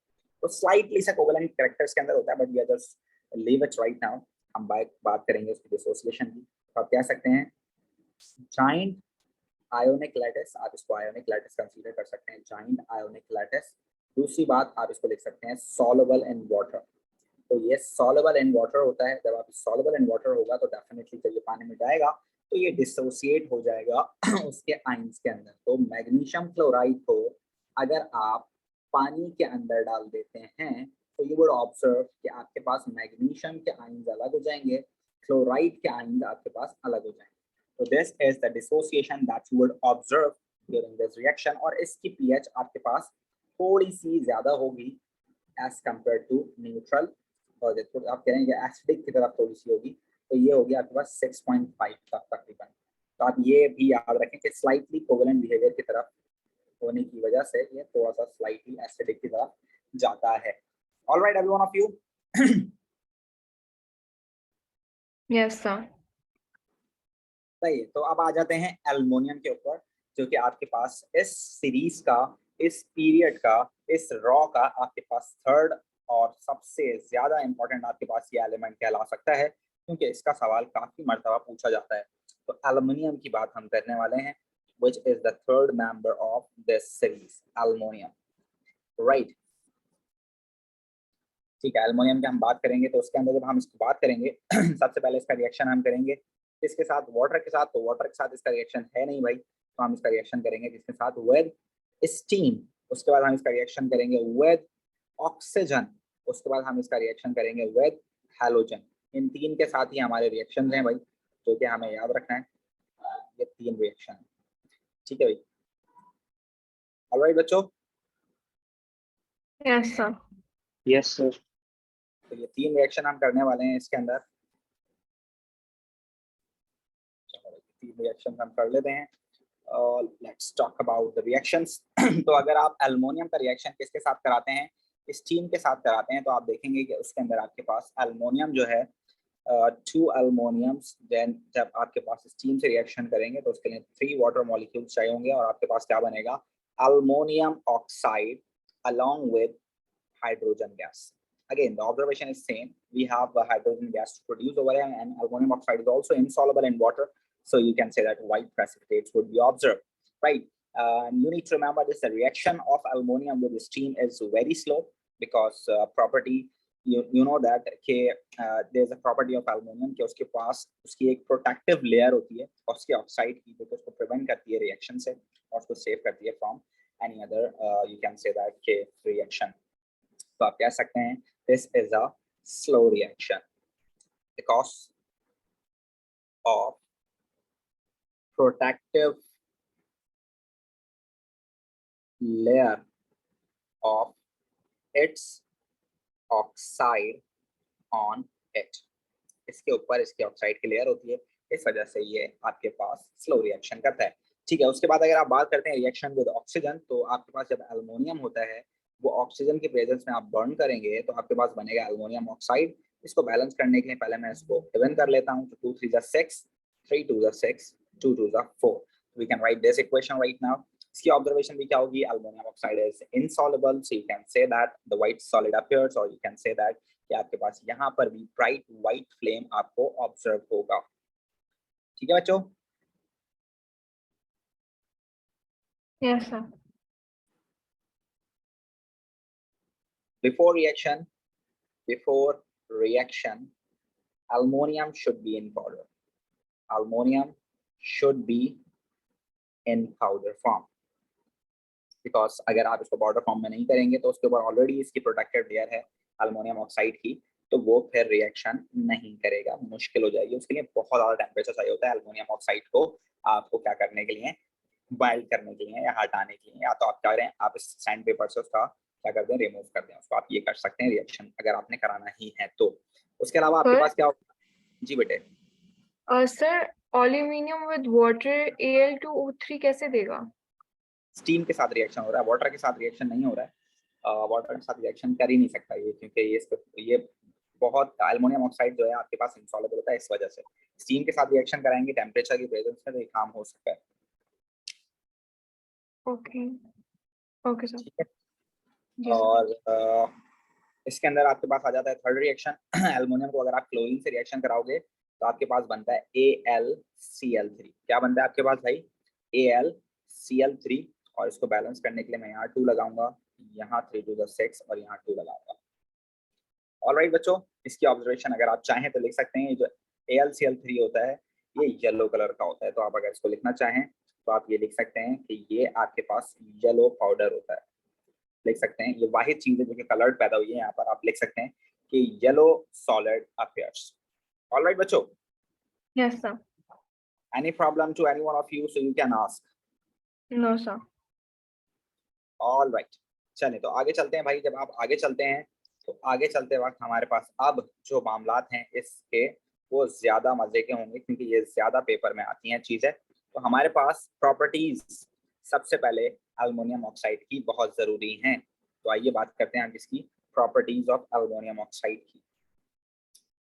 तो स्लाइटली सा कोवेलेंट कैरेक्टर्स के अंदर होता है, but we are just leave it right now. हम बात करेंगे उसकी डिसोसिएशन की। तो आप कह सकते हैं जॉइंट आयोनिक लैटिस, आप इसको आयोनिक लैटिस कंसीडर कर सकते हैं, जॉइंट आयोनिक लैटिस। दूसरी बात आप इसको लिख सकते हैं सॉल्युबल इन वाटर। तो ये सॉल्युबल इन वाटर होता है। जब आप सॉल्युबल इन वाटर होगा तो डेफिनेटली जब ये पानी में जाएगा तो ये डिसोसिएट हो जाएगा उसके आयंस के अंदर। तो मैग्नीशियम क्लोराइड को अगर आप पानी के अंदर डाल देते हैं तो यू वुड ऑब्जर्व कि आपके पास मैग्नीशियम के आयंस अलग हो जाएंगे, क्लोराइड के आयंस आपके पास अलग हो जाएंगे। So this is the dissociation that you would observe during this reaction, और इसकी pH आपके पास थोड़ी सी ज्यादा होगी as compared to neutral, और देखो आप कहेंगे एसिडिक की तरफ थोड़ी सी होगी, तो ये होगी आपके पास 6.5 तक तकरीबन। तो आप ये भी याद रखें कि स्लाइटली कोवेलेंट बिहेवियर की तरफ होने की वजह से ये थोड़ा सा स्लाइटली एसिडिक की तरफ जाता है। All right, every one of you. Yes, sir. सही है। तो अब आ जाते हैं एल्युमिनियम के ऊपर, जो कि आपके पास इस सीरीज का, इस पीरियड का, इस रॉ का आपके पास थर्ड और सबसे ज्यादा इंपॉर्टेंट आपके पास ये एलिमेंट कहला सकता है, क्योंकि इसका सवाल काफी मर्तबा पूछा जाता है। तो एल्युमिनियम की बात हम करने वाले हैं, which is the third member of this series, aluminium, right. ठीक है, एल्युमिनियम की हम बात करेंगे तो उसके अंदर जब हम इसकी बात करेंगे सबसे पहले इसका रिएक्शन हम करेंगे किसके साथ, वाटर के साथ। तो वाटर के साथ इसका रिएक्शन है नहीं भाई, तो हम इसका रिएक्शन करेंगे किसके साथ, विद स्टीम। उसके बाद हम इसका रिएक्शन करेंगे विद ऑक्सीजन, उसके बाद हम इसका रिएक्शन करेंगे विद हैलोजन। इन तीन के साथ ही हमारे रिएक्शन हैं भाई, जो कि हमें याद रखना है। ये तीन रिएक्शन है, ठीक है भाई। ऑलराइट बच्चों, Yes, sir. Yes sir. तो ये तीन रिएक्शन हम करने वाले हैं इसके अंदर। तीन रिएक्शन हम कर लेते हैं। Let's talk about the reactions. तो अगर आप एल्युमिनियम का रिएक्शन किसके साथ कराते हैं, स्टीम के साथ कराते हैं, तो आप देखेंगे कि उसके अंदर आपके पास एल्युमिनियम जो है, टू एल्युमिनियम्स, देन जब आपके पास स्टीम से रिएक्शन करेंगे तो उसके लिए 3 वाटर मॉलिक्यूल्स चाहिए होंगे और आपके पास क्या बनेगा, aluminium oxide along with hydrogen gas. Again, the observation is same. We have a hydrogen gas to produce over here, and aluminum oxide is also insoluble in water. So you can say that white precipitates would be observed, right? You need to remember this: the reaction of aluminum with steam is very slow because property. You know that there's a property of aluminum कि उसके पास उसकी एक protective layer होती है उसके oxide की, जो उसको prevent करती है reaction से और उसको save करती है from any other you can say that reaction. तो आप कह सकते हैं this is a slow reaction because of protective layer of its oxide on it. इसके ऊपर इसकी ऑक्साइड की लेयर होती है, इस वजह से ये आपके पास स्लो रिएक्शन करता है, ठीक है। उसके बाद अगर आप बात करते हैं रिएक्शन विद ऑक्सीजन, तो आपके पास जब एल्युमिनियम होता है वो ऑक्सीजन के प्रेजेंस में आप बर्न करेंगे तो आपके पास बनेगा एल्युमिनियम ऑक्साइड। इसको बैलेंस करने के लिए पहले मैं इसको इवन कर लेता हूं, तो 2 3 6, 3 2 6, 2 2 4। We can write this equation right now. इसकी ऑब्जर्वेशन भी क्या होगी, aluminium oxide is insoluble, so you can say that the white solid appears, और यू कैन से दैट कि आपके पास यहाँ पर भी ब्राइट व्हाइट फ्लेम आपको ऑब्जर्व होगा, ठीक है बच्चों। Yes, sir. Before reaction, aluminum should be in powder. Aluminum should be in powder form. Because अगर आप इसको पाउडर फॉर्म में नहीं करेंगे तो उसके ऊपर ऑलरेडी इसकी प्रोटेक्टेड लेयर है एल्युमिनियम ऑक्साइड की, तो वो फिर रिएक्शन नहीं करेगा, मुश्किल हो जाएगी। उसके लिए बहुत ज़्यादा टेम्परेचर चाहिए होता है एल्युमिनियम ऑक्साइड को आपको क्या करने के लिए, बाइल्ड करने के लिए या हटाने के लिए। या तो आप क्या करें, आप इस सैंड पेपर से उसका क्या करते हैं, रिमूव कर दें उसको। आप ये कर सकते हैं रिएक्शन अगर आपने कराना ही है तो। उसके अलावा आपके पास क्या होगा जी बेटे? Sir, aluminium with water Al2O3 कैसे देगा? स्टीम के साथ रिएक्शन हो रहा है, वाटर के साथ रिएक्शन नहीं हो रहा है। वाटर के साथ रिएक्शन कर ही नहीं सकता ये, क्योंकि ये बहुत एल्युमिनियम ऑक्साइड जो है आपके पास इंसॉल्युबल होता है, इस वजह से स्टीम के साथ रिएक्शन कराएंगे टेम्परेचर की प्रेजेंस में तो ये काम हो सकता है, Okay. Okay, sir. ठीक है। जी sir. और इसके अंदर आपके पास आ जाता है थर्ड रिएक्शन। एल्युमिनियम को अगर आप क्लोरीन से रिएक्शन कराओगे तो आपके पास बनता है AlCl3। क्या बनता है आपके पास भाई? AlCl3। और इसको बैलेंस करने के लिए मैं यहाँ 2 लगाऊंगा, यहाँ 3 2 6 और यहाँ 2 लगाऊंगा। ऑलराइट बच्चों, इसकी ऑब्जर्वेशन अगर आप चाहें तो लिख सकते हैं। ये जो AlCl3 होता है ये येलो कलर का होता है, तो आप अगर इसको लिखना चाहें तो आप ये लिख सकते हैं कि ये आपके पास येलो पाउडर होता है, लिख सकते हैं। ये वाहिद चीज है जो कि कलर्ड पैदा हुई है, यहाँ पर आप लिख सकते हैं कि येलो सॉलिड अपीयर्स। ऑलराइट बच्चों, Yes, sir. Any problem to any one of you, so you can ask. No, sir. Alright, चलिए तो आगे चलते हैं भाई। जब आप आगे चलते हैं तो आगे चलते वक्त हमारे पास अब जो मामलात हैं इसके वो ज्यादा मजे के होंगे, क्योंकि ये ज्यादा पेपर में आती हैं चीजें। तो हमारे पास प्रॉपर्टीज सबसे पहले एल्युमिनियम ऑक्साइड की बहुत जरूरी हैं। तो आइए बात करते हैं इसकी प्रॉपर्टीज ऑफ एल्युमिनियम ऑक्साइड की।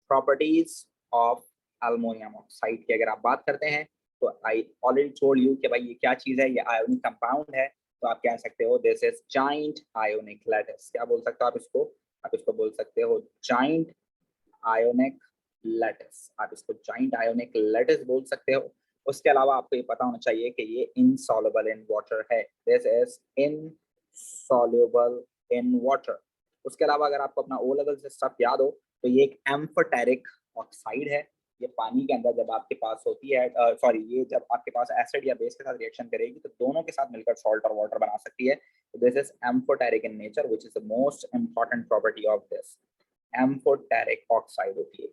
प्रॉपर्टीज ऑफ एल्युमिनियम ऑक्साइड की अगर आप बात करते हैं तो आई ऑलरेडी टोल्ड यू कि भाई ये क्या चीज है, ये आयोनिक कंपाउंड है। तो आप कह सकते हो this is giant ionic lattice. क्या बोल सकते हो आप इसको? आप इसको बोल सकते हो जाइंट आयोनिक लैटिस। आप इसको जाइंट आयोनिक लैटिस बोल सकते हो। उसके अलावा आपको ये पता होना चाहिए कि ये इनसॉल्युबल इन वाटर है। This is insoluble in water. उसके अलावा अगर आपको अपना ओ लेवल से स्टफ याद हो तो ये एक एम्फोटेरिक ऑक्साइड है। ये पानी के अंदर जब आपके पास होती है, ये जब आपके पास एसिड या बेस के साथ रिएक्शन करेगी तो दोनों के साथ मिलकर सॉल्ट और वाटर बना सकती है। This is amphoteric in nature, which is the most important property of this. Amphoteric oxide होती है,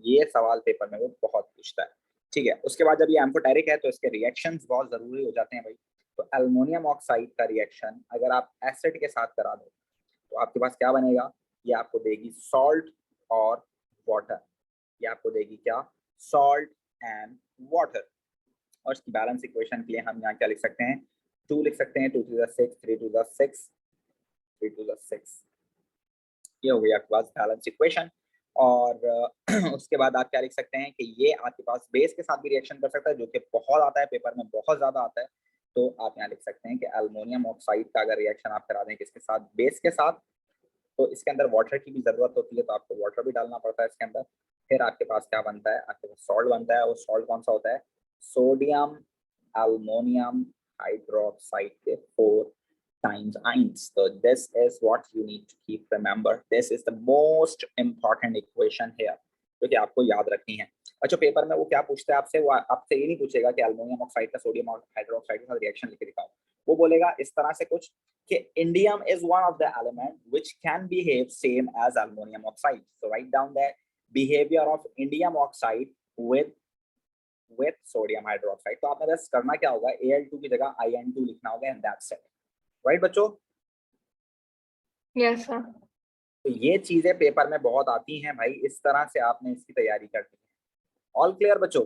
ये सवाल पेपर में वो बहुत पूछता है, ठीक है। उसके बाद जब ये एम्फोटेरिक है तो इसके रिएक्शंस बहुत जरूरी हो जाते हैं भाई। तो एल्युमिनियम ऑक्साइड का रिएक्शन अगर आप एसिड के साथ करा दो तो आपके पास क्या बनेगा, ये आपको देगी सॉल्ट और वाटर, ये आपको देगी क्या, सॉल्ट एंड वाटर। और इसकी बैलेंस इक्वेशन के लिए हम यहाँ क्या लिख सकते हैं, 2 लिख सकते हैं, 2 to the 6, 3 to the 6, 3 to the 6, ये हो गया आपके पास बैलेंस इक्वेशन। और उसके बाद आप क्या लिख सकते हैं कि ये आपके पास बेस के साथ भी रिएक्शन कर सकता है, जो कि बहुत आता है पेपर में, बहुत ज्यादा आता है। तो आप यहाँ लिख सकते हैं कि एल्युमिनियम ऑक्साइड का अगर रिएक्शन आप करा दें किसके साथ, बेस के साथ, तो इसके अंदर वाटर की भी जरूरत होती है, तो आपको वाटर भी डालना पड़ता है इसके अंदर। फिर आपके पास क्या बनता है, आपके पास सॉल्ट बनता है। वो सॉल्ट कौन सा होता है, सोडियम एल्युमिनियम हाइड्रोक्साइड के 4 times ions. So this is what you need to keep remember. This is the most important equation here, जो कि आपको याद रखनी है। अच्छा, पेपर में वो क्या पूछता है आपसे, वो आपसे ये नहीं पूछेगा कि एल्युमिनियम ऑक्साइड का सोडियम हाइड्रोक्साइड के साथ रिएक्शन लिख के दिखाओ। वो बोलेगा इस तरह से कुछ कि indium is one of the element which can behave same as aluminum oxide. So write down the behavior of indium oxide with sodium hydroxide. तो आपने बस करना क्या होगा, Al2 की जगह In2 लिखना होगा and that's it. राइट बच्चों? Yes, sir. तो ये चीजें पेपर में बहुत आती हैं भाई, इस तरह से आपने इसकी तैयारी करनी है। ऑल क्लियर बच्चों?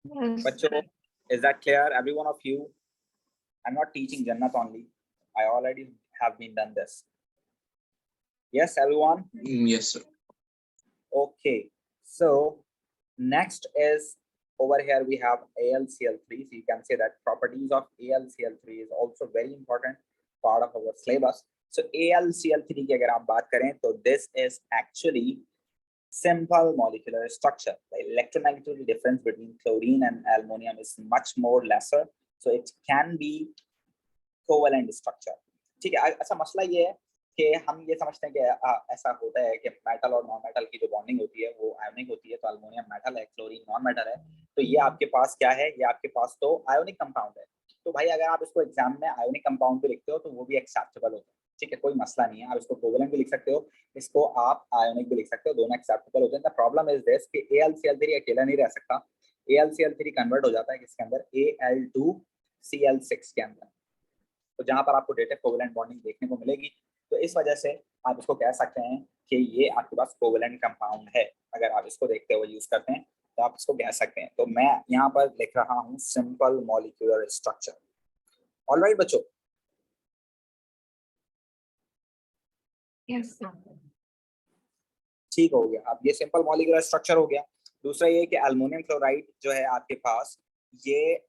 Yes. बच्चों, is that clear every one of you? I'm not teaching Jannat only, I already have been done this. Yes everyone? Yes, sir. Okay, so next is over here we have AlCl3. So you can say that properties of AlCl3 is also very important part of our syllabus. So AlCl3 की अगर आप बात करें तो this is actually simple molecular structure. The electronegativity difference between chlorine and aluminum is much more lesser, so it can be covalent structure. ठीक है। अच्छा, मसला ये है कि हम ये समझते हैं कि ऐसा होता है कि मेटल और नॉन मेटल की जो बॉन्डिंग होती है वो आयोनिक होती है। तो एल्युमिनियम मेटल है, क्लोरीन नॉन मेटल है, तो ये आपके पास क्या है, ये आपके पास तो आयोनिक कंपाउंड है। तो भाई अगर आप इसको एग्जाम में आयोनिक कंपाउंड भी लिखते हो तो वो भी एक्सेप्टेबल होता है, ठीक है, कोई मसला नहीं है। आप इसको कोवेलेंट भी लिख सकते हो, इसको आप आयोनिक भी लिख सकते हो, दोनों एक्सेप्टेबल होते हैं। द प्रॉब्लम इज दिस कि AlCl3 अकेला नहीं रह सकता, AlCl3 कन्वर्ट हो जाता है किसके अंदर, Al2Cl6 के अंदर। तो जहां पर आपको डेटिव कोवेलेंट बॉन्डिंग देखने को मिलेगी, तो इस वजह से आप इसको कह सकते हैं कि ये आपके पास कोवेलेंट कंपाउंड है। अगर आप इसको देखते हुए यूज करते हैं तो आप इसको कह सकते हैं। तो मैं यहाँ पर लिख रहा हूँ सिंपल मॉलिक्यूलर स्ट्रक्चर। ऑलराइट बच्चों? Yes, sir. ठीक हो गया। अब ये सिंपल मॉलिक्यूलर स्ट्रक्चर हो गया। दूसरा ये कि एल्युमिनियम क्लोराइड जो है आपके पास, ये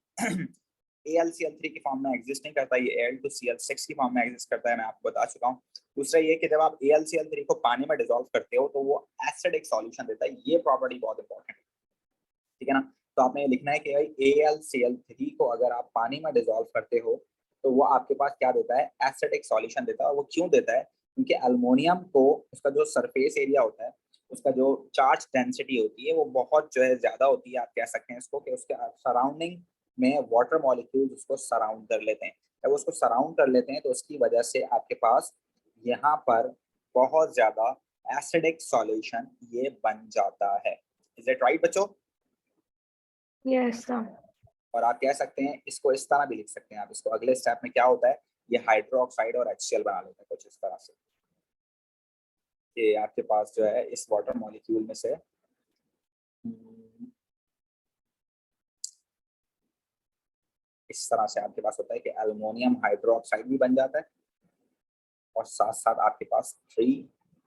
AlCl3 की फॉर्म में एग्जिस्ट नहीं करता, ये Al2Cl6 की फॉर्म में एग्जिस्ट करता है, मैं आपको बता चुका हूँ। दूसरा ये कि जब आप AlCl3 को पानी में डिसॉल्व करते हो तो वो एसिडिक सॉल्यूशन देता है, ये प्रॉपर्टी बहुत इंपॉर्टेंट है, ठीक है ना। तो आपने ये लिखना है कि भाई AlCl3 को अगर आप पानी में डिसॉल्व करते हो तो वो आपके पास क्या देता है, एसिडिक सॉल्यूशन देता है। और वो क्यों देता है, क्योंकि एल्युमिनियम को उसका जो सरफेस एरिया होता है, उसका जो चार्ज डेंसिटी होती है वो बहुत जो है ज्यादा होती है। आप कह सकते हैं इसको कि उसके सराउंडिंग में वाटर मॉलिक्यूल्स उसको सराउंड कर लेते हैं। जब उसको सराउंड कर लेते हैं तो उसकी वजह से आपके पास यहाँ पर बहुत ज्यादा एसिडिक सॉल्यूशन ये बन जाता है। इज इट राइट बच्चों? Yes, sir. और आप कह सकते हैं इसको इस तरह भी लिख सकते हैं आप, इसको अगले स्टेप में क्या होता है, ये हाइड्रोक्साइड और HCl बना लेता है कुछ इस तरह से। ये आपके पास जो है इस वाटर मॉलिक्यूल में से इस तरह से आपके पास होता है कि एल्युमिनियम हाइड्रोक्साइड भी बन जाता है और साथ साथ आपके पास 3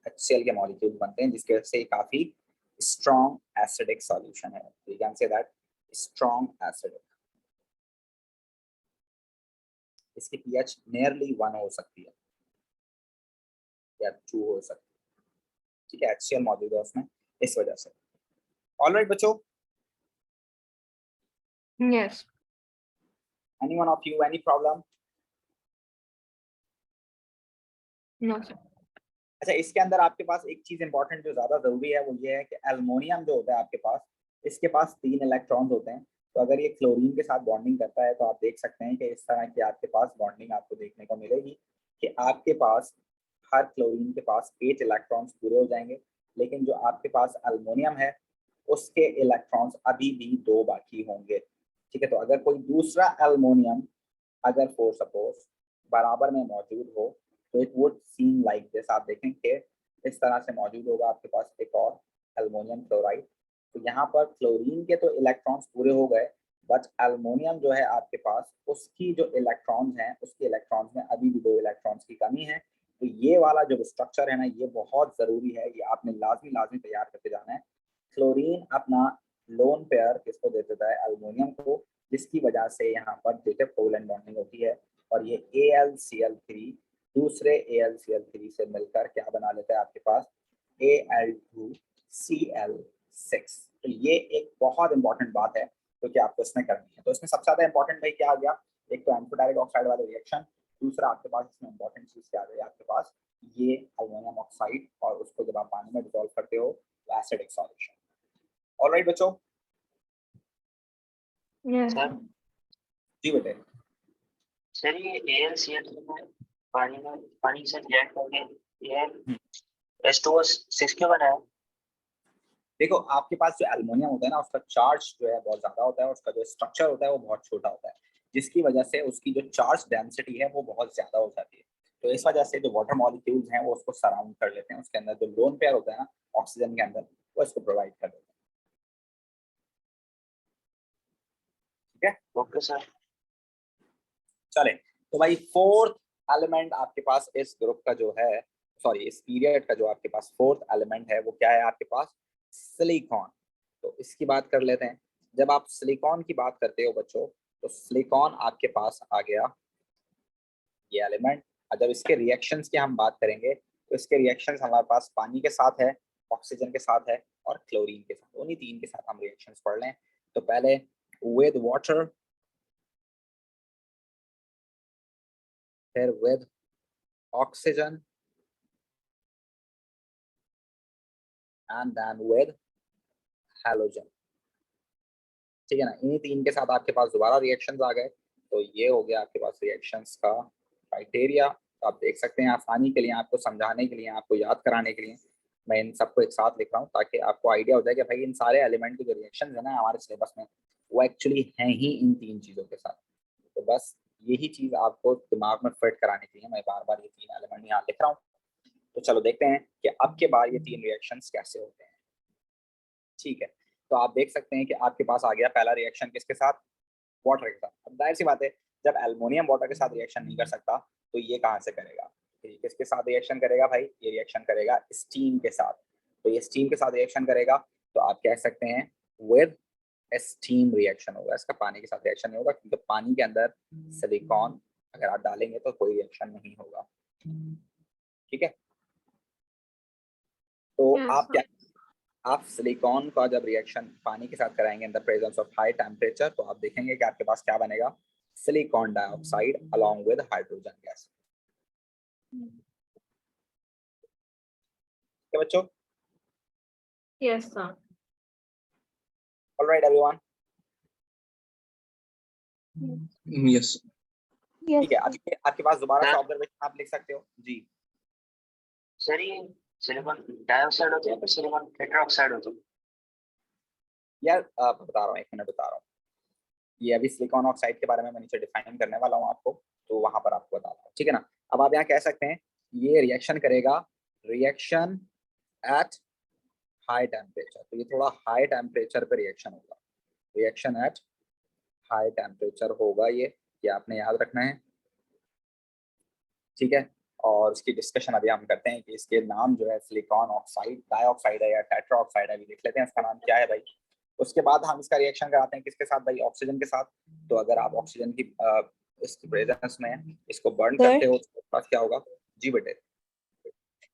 HCl के मॉलिक्यूल बनते हैं, जिसकी वजह से काफी स्ट्रॉन्ग एसिडिक सॉल्यूशन है। You can say that strong acidic. इसकी pH नियरली 1 हो सकती है या 2 हो सकती है, ठीक है, HCl मौजूद है उसमें इस वजह से। ऑलराइट बच्चों? Yes. Anyone of you any problem? No, sir. अच्छा, इसके अंदर आपके पास एक चीज इंपॉर्टेंट जो ज्यादा जरूरी है वो ये है कि एल्युमिनियम जो होता है आपके पास, इसके पास 3 इलेक्ट्रॉन्स होते हैं। तो अगर ये क्लोरीन के साथ बॉन्डिंग करता है तो आप देख सकते हैं कि इस तरह की आपके पास बॉन्डिंग आपको देखने को मिलेगी कि आपके पास हर क्लोरीन के पास 8 इलेक्ट्रॉन्स पूरे हो जाएंगे, लेकिन जो आपके पास अल्मोनियम है उसके इलेक्ट्रॉन्स अभी भी 2 बाकी होंगे। ठीक है, तो अगर कोई दूसरा अल्मोनियम अगर फॉर सपोज बराबर में मौजूद हो तो it would seem like this. आप देखें कि इस तरह से मौजूद होगा आपके पास एक और अल्मोनियम क्लोराइड। तो यहाँ पर क्लोरीन के तो इलेक्ट्रॉन्स पूरे हो गए, बट अल्मोनियम जो है आपके पास उसकी जो इलेक्ट्रॉन्स हैं उसके इलेक्ट्रॉन्स में अभी भी 2 इलेक्ट्रॉन्स की कमी है। तो ये वाला जो स्ट्रक्चर है ना, ये बहुत जरूरी है, ये आपने लाजमी तैयार करके जाना है। क्लोरीन अपना लोन पेयर किसको दे देता है? अल्मोनियम को, जिसकी वजह से यहाँ पर द्वितीयक कोवलेंट बॉन्डिंग होती है और ये AlCl3 दूसरे AlCl3 से मिलकर क्या बना लेता है आपके पास? Al2Cl6। तो ये एक बहुत इंपॉर्टेंट बात है जो कि आपको इसमें करनी है। तो इसमें सबसे ज्यादा इंपॉर्टेंट भाई क्या आ गया? एक तो एम्फोटेरिक ऑक्साइड वाला रिएक्शन, दूसरा आपके पास इसमें इंपॉर्टेंट चीज क्या आ गई आपके पास? ये अल्मोनियम ऑक्साइड, और उसको जब आप पानी में डिसॉल्व करते हो तो एसिडिक सॉल्यूशन। ऑलराइट बच्चों, Yes. सर जी बेटे। सर ये AlCl3 में पानी के साथ रिएक्ट करके ये H2O6 क्यों बना है? देखो आपके पास जो एल्युमिनियम होता है ना, उसका चार्ज जो है बहुत ज्यादा होता है, उसका जो स्ट्रक्चर होता है वो बहुत छोटा होता है, जिसकी वजह से उसकी जो चार्ज डेंसिटी है वो बहुत ज्यादा हो जाती है। तो इस वजह से जो वाटर मॉलिक्यूल्स हैं वो उसको सराउंड कर लेते हैं, उसके अंदर जो लोन पेयर होता है ना ऑक्सीजन के अंदर, वो इसको प्रोवाइड कर देते हैं। ठीक है, ओके सर। चले तो भाई फोर्थ एलिमेंट आपके पास इस ग्रुप का जो है, सॉरी इस पीरियड का जो आपके पास फोर्थ एलिमेंट है वो क्या है आपके पास? सिलिकॉन। तो इसकी बात कर लेते हैं। जब आप सिलिकॉन की बात करते हो बच्चों, तो सिलिकॉन आपके पास आ गया ये एलिमेंट। और जब इसके रिएक्शंस की हम बात करेंगे तो इसके रिएक्शंस हमारे पास पानी के साथ है, ऑक्सीजन के साथ है और क्लोरीन के साथ, उन्हीं तीन के साथ हम रिएक्शंस पढ़ लें। तो पहले विद वाटर, फिर with oxygen and then with halogen. ठीक है ना, इन्हीं तीन के साथ आपके पास दोबारा रिएक्शंस आ गए। तो ये हो गया आपके पास रिएक्शंस का क्राइटेरिया। तो आप देख सकते हैं आसानी के लिए, आपको समझाने के लिए, आपको याद कराने के लिए मैं इन सबको एक साथ लिख रहा हूँ, ताकि आपको आइडिया हो जाए कि भाई इन सारे एलिमेंट के जो रिएक्शन है ना हमारे सिलेबस में, वो एक्चुअली हैं ही इन तीन चीजों के साथ। तो बस यही चीज आपको दिमाग में फिट कराने के लिए मैं बार बार ये तीन एलिमेंट यहाँ लिख रहा हूँ। तो चलो देखते हैं कि अब के बाद ये तीन रिएक्शंस कैसे होते हैं। ठीक है, तो आप देख सकते हैं कि आपके पास आ गया पहला रिएक्शन किसके साथ? वाटर के साथ। अब जाहिर सी बात है, जब एल्युमिनियम वाटर के साथ रिएक्शन नहीं कर सकता तो ये कहाँ से करेगा? ये किसके साथ रिएक्शन करेगा भाई? ये रिएक्शन करेगा स्टीम के साथ। तो ये स्टीम के साथ रिएक्शन करेगा, तो आप कह सकते हैं विद स्टीम रिएक्शन होगा। इसका पानी के साथ रिएक्शन नहीं होगा, क्योंकि पानी के अंदर सिलिकॉन अगर आप डालेंगे तो कोई रिएक्शन नहीं होगा। ठीक है, तो Yes, आप sir. क्या, आप सिलिकॉन का जब रिएक्शन पानी के साथ कराएंगे इन the presence of high temperature, तो आप देखेंगे कि आपके पास क्या बनेगा? Silicon dioxide along with hydrogen gas. ठीक है बच्चों? Yes, sir. Alright everyone. Yes ठीक है, आपके पास दोबारा से सर ऑब्जर्वेशन आप लिख सकते हो जी। सर ये सिलिकॉन डाइऑक्साइड होता है या सिलिकॉन टेट्राऑक्साइड होता है? यार बता रहा हूँ, एक मिनट बता रहा हूँ। ये अभी सिलिकॉन ऑक्साइड के बारे में मैं नीचे डिफाइन करने वाला हूँ आपको, तो वहां पर आपको बता रहा हूँ। ठीक है ना, अब आप यहाँ कह सकते हैं ये रिएक्शन करेगा, रिएक्शन एट हाई टेम्परेचर। तो ये थोड़ा हाई टेम्परेचर पे रिएक्शन होगा, रिएक्शन एट हाई टेम्परेचर होगा ये आपने याद रखना है। ठीक है, और इसकी डिस्कशन अभी हम करते हैं कि इसके नाम जो है सिलिकॉन ऑक्साइड, डाइऑक्साइड है या टेट्रा ऑक्साइड है, अभी देख लेते हैं इसका नाम क्या है भाई। उसके बाद हम इसका रिएक्शन कराते हैं किसके साथ भाई? ऑक्सीजन के साथ। तो अगर आप ऑक्सीजन की इस प्रेजेंस में इसको बर्न Sir? करते हो तो पास क्या होगा? जी बेटे।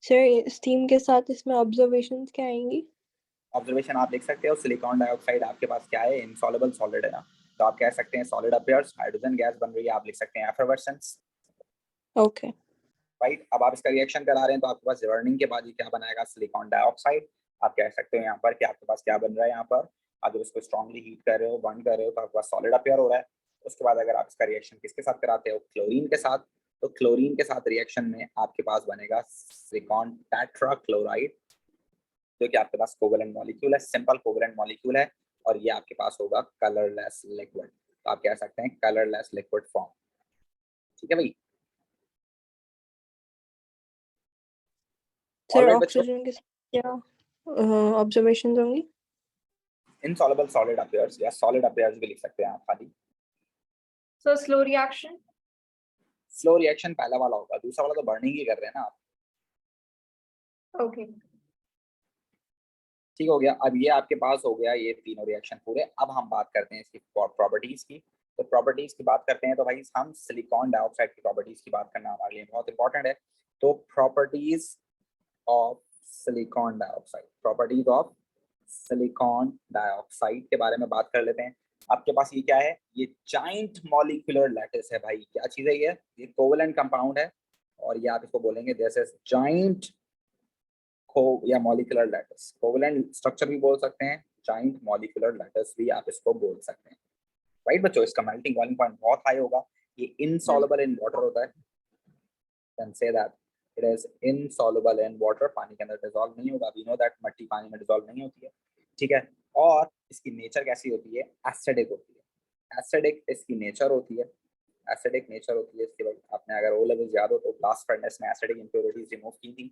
सर स्टीम के साथ इसमें ऑब्जर्वेशंस क्या आएंगी? ऑब्जर्वेशन आप देख सकते हो, सिलिकॉन डाइऑक्साइड आपके पास क्या है? इनसॉल्युबल सॉलिड है ना, तो आप कह सकते हैं सॉलिड अपीयर्स, हाइड्रोजन गैस बन रही है, आप लिख सकते हैं एफरवेसेंस। ओके राइट, अब आप इसका रिएक्शन करा रहे हैं तो आपके पास बर्निंग के बाद ये क्या बनाएगा? Silicon dioxide. आप कह सकते हो यहाँ पर कि आपके पास क्या बन रहा है यहाँ पर? आप जब इसको स्ट्रांगली हीट कर रहे हो, बर्न कर रहे हो, तो आपके पास सॉलिड अपियर हो रहा है। उसके बाद अगर आप इसका रिएक्शन किसके साथ कराते हो, क्लोरीन के साथ, तो क्लोरीन के साथ रिएक्शन में आपके पास बनेगा सिलिकॉन टेट्राक्लोराइड, जो कि आपके पास कोवेलेंट मॉलिक्यूल है, सिंपल कोवेलेंट मॉलिक्यूल है, और ये आपके पास होगा कलरलेस लिक्विड। तो आप कह सकते हैं कलरलेस लिक्विड फॉर्म। ठीक है भाई। सर Alright, बच्चों, ऑक्सीजन के साथ क्या ऑब्जर्वेशंस होंगी? इनसॉल्युबल सॉलिड अपियर्स या सॉलिड अपियर्स भी लिख सकते हैं आप खाली। So slow reaction. Slow reaction पहला वाला होगा, दूसरा वाला तो बर्निंग ही कर रहे हैं ना आप। Okay. ठीक हो गया। अब ये आपके पास हो गया ये तीनों रिएक्शन पूरे। अब हम बात करते हैं इसकी प्रॉपर्टीज की। तो प्रॉपर्टीज की बात करते हैं तो भाई हम सिलिकॉन डाइऑक्साइड की प्रॉपर्टीज की बात करना हमारे लिए बहुत इंपॉर्टेंट है। तो properties of silicon dioxide, properties of silicon dioxide के बारे में बात कर लेते हैं। आपके पास ये क्या है, ये जाइंट मॉलिक्यूलर लैटिस है भाई। क्या चीज है ये कोवेलेंट कंपाउंड है, और ये आप इसको बोलेंगे दिस इज जाइंट या मॉलिक्यूलर लैटिस। कोवेलेंट स्ट्रक्चर भी बोल सकते हैं, जाइंट मॉलिक्यूलर लैटिस भी आप इसको बोल सकते हैं। राइट बच्चों, इसका मेल्टिंग बॉइलिंग पॉइंट बहुत हाई होगा। ये इनसॉल्युबल इन वाटर होता है, can say that it is insoluble in water, पानी के अंदर डिसॉल्व नहीं होगा। वी नो दैट मट्टी पानी में डिसॉल्व नहीं होती है। ठीक है, और इसकी नेचर कैसी होती है, एसिडिक होती है। एसिडिक इसकी नेचर होती है, एसिडिक नेचर होती है इसकी। आपने अगर ओ लेवल्स याद हो तो ब्लास्ट फर्नेस में एसिडिक इंप्योरिटीज रिमूव की थी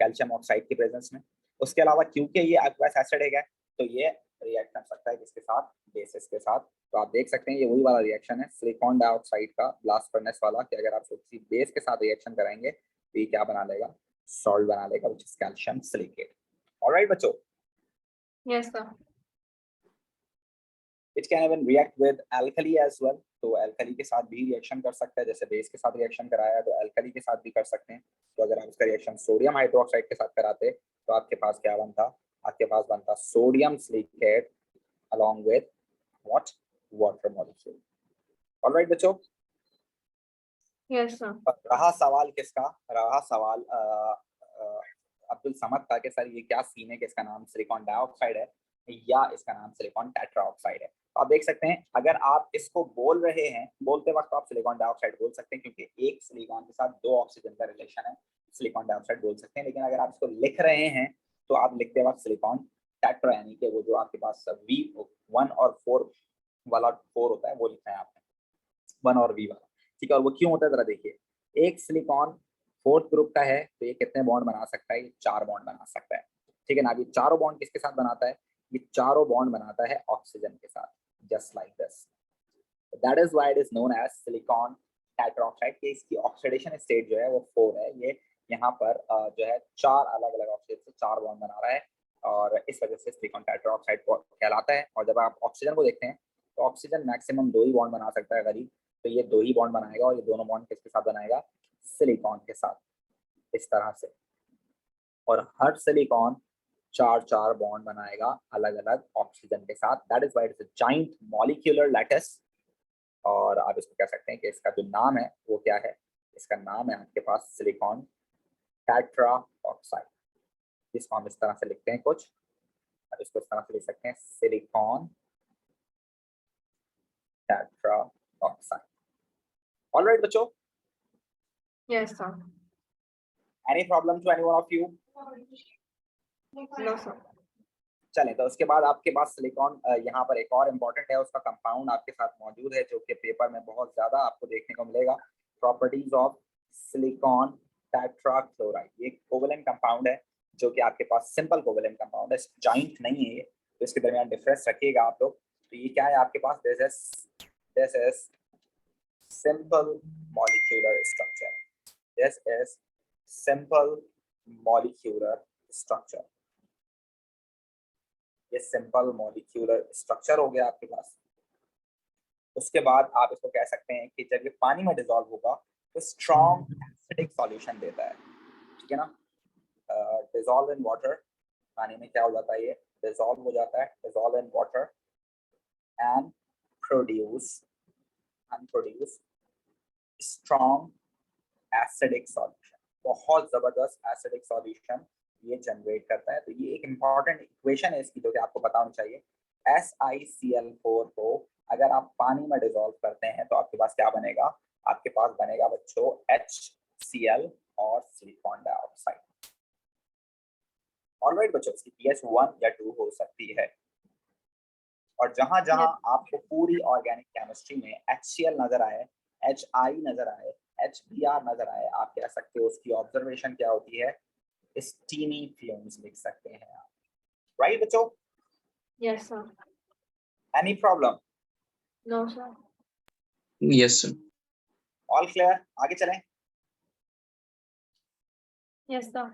कैल्शियम ऑक्साइड की प्रेजेंस में। उसके अलावा क्योंकि ये आपके पास एसिडिक है तो ये रिएक्ट कर सकता है किसके साथ, बेसिस के साथ। तो आप देख सकते हैं ये वही वाला रिएक्शन है सिलिकॉन डाइऑक्साइड का ब्लास्ट फर्नेस वाला, कि अगर आप किसी बेस के साथ रिएक्शन कराएंगे तो ये क्या बना लेगा, सॉल्ट बना लेगा, which is calcium silicate. Alright बच्चों, Yes, sir. It can even react with alkali as well। तो alkali के साथ भी रिएक्शन कर सकता है, जैसे बेस के साथ रिएक्शन कराया तो alkali के साथ भी कर सकते हैं। तो अगर आप इसका रिएक्शन सोडियम हाइड्रोक्साइड के साथ कराते तो आपके पास क्या बनता, आपके पास बनता sodium silicate along with what, water molecule। Alright बच्चों, Yes, sir. रहा सवाल किसका, रहा सवाल अब्दुल समद का कि सर ये क्या सीन है कि इसका नाम सिलिकॉन डाइऑक्साइड है या इसका नाम सिलिकॉन टेट्राऑक्साइड है। तो आप देख सकते हैं अगर आप इसको बोल रहे हैं, बोलते वक्त आप सिलिकॉन डाइऑक्साइड बोल सकते हैं क्योंकि एक सिलिकॉन के साथ दो ऑक्सीजन का रिलेशन है, सिलिकॉन डाइऑक्साइड बोल सकते हैं। लेकिन अगर आप इसको लिख रहे हैं तो आप लिखते वक्त सिलिकॉन टेट्रा, यानी कि वो जो आपके पास V1 और 4 वाला 4 होता है वो लिखना है आपने, 1 और V वाला। ठीक है, और वो क्यों होता है जरा देखिए। एक सिलिकॉन 4th ग्रुप का है तो ये कितने बॉन्ड बना सकता है, ये 4 बॉन्ड बना सकता है। ठीक है ना, ये चारों बॉन्ड किसके साथ बनाता है, ये चारों बॉन्ड बनाता है ऑक्सीजन के साथ, just like this. That is why it is known as silicon tetraoxide. कि इसकी ऑक्सीडेशन स्टेट जो है वो 4 है। ये यहाँ पर जो है 4 अलग अलग ऑक्सीजन से 4 बॉन्ड बना रहा है, और इस वजह से सिलिकॉन टेट्राऑक्साइड कहलाता है। और जब आप ऑक्सीजन को देखते हैं तो ऑक्सीजन मैक्सिमम 2 ही बॉन्ड बना सकता है करीब, तो ये 2 ही बॉन्ड बनाएगा, और ये दोनों बॉन्ड किसके साथ बनाएगा, सिलिकॉन के साथ, इस तरह से। और हर सिलिकॉन 4 बॉन्ड बनाएगा अलग अलग ऑक्सीजन के साथ। That is why it is a giant molecular lattice. और आप इसको कह सकते हैं कि इसका जो नाम है वो क्या है, इसका नाम है आपके पास सिलिकॉन टेट्राऑक्साइड। जिसको हम इस तरह से लिखते हैं कुछ, और इसको इस तरह से लिख सकते हैं सिलिकॉन टेट्राऑक्साइड। ऑलराइट बच्चों, Yes, sir. Any problem to anyone of you? No, sir. चले, तो उसके बाद आपके पास सिलिकॉन यहाँ पर एक और इम्पोर्टेंट है, उसका कंपाउंड आपके साथ मौजूद है जो कि पेपर में बहुत ज्यादा आपको देखने को मिलेगा। Properties of silicon tetrachloride. ये कोवेलेंट कंपाउंड है जो कि आपके पास सिंपल कोवेलेंट कंपाउंड है, जाइंट नहीं है ये, तो इसके दरमियान डिफरेंस रखिएगा आप लोग। तो ये क्या है आपके पास, this is simple molecular structure, this is simple molecular structure. ये सिंपल मॉलिक्यूलर स्ट्रक्चर हो गया आपके पास। उसके बाद आप इसको कह सकते हैं कि जब ये पानी में डिसॉल्व होगा तो स्ट्रॉन्ग एसिडिक सॉल्यूशन देता है। ठीक है ना, डिसॉल्व इन वाटर, पानी में क्या हो जाता है, ये डिसॉल्व हो जाता है, dissolve in water and produce strong acidic solution. बहुत जबरदस्त एसिडिक सॉल्यूशन ये जनरेट करता है। तो ये एक इंपॉर्टेंट इक्वेशन है इसकी जो कि आपको पता होनी चाहिए। SiCl4 को अगर आप पानी में डिसॉल्व करते हैं तो आपके पास क्या बनेगा? आपके पास बनेगा बच्चों HCl और सिलिकॉन डाइऑक्साइड। ऑलराइट बच्चों, इसकी pH 1 या 2 हो सकती है। और जहां जहां आपको पूरी ऑर्गेनिक केमिस्ट्री में HCl नजर आए, HI नजर आए, HBr नजर आए, आप कह सकते हो उसकी ऑब्जर्वेशन क्या होती है? स्टीमी फ्यूम्स लिख सकते हैं आप। राइट बच्चों? Yes, sir. Any problem? No, sir. Yes, sir. All clear? आगे चलें। Yes, sir.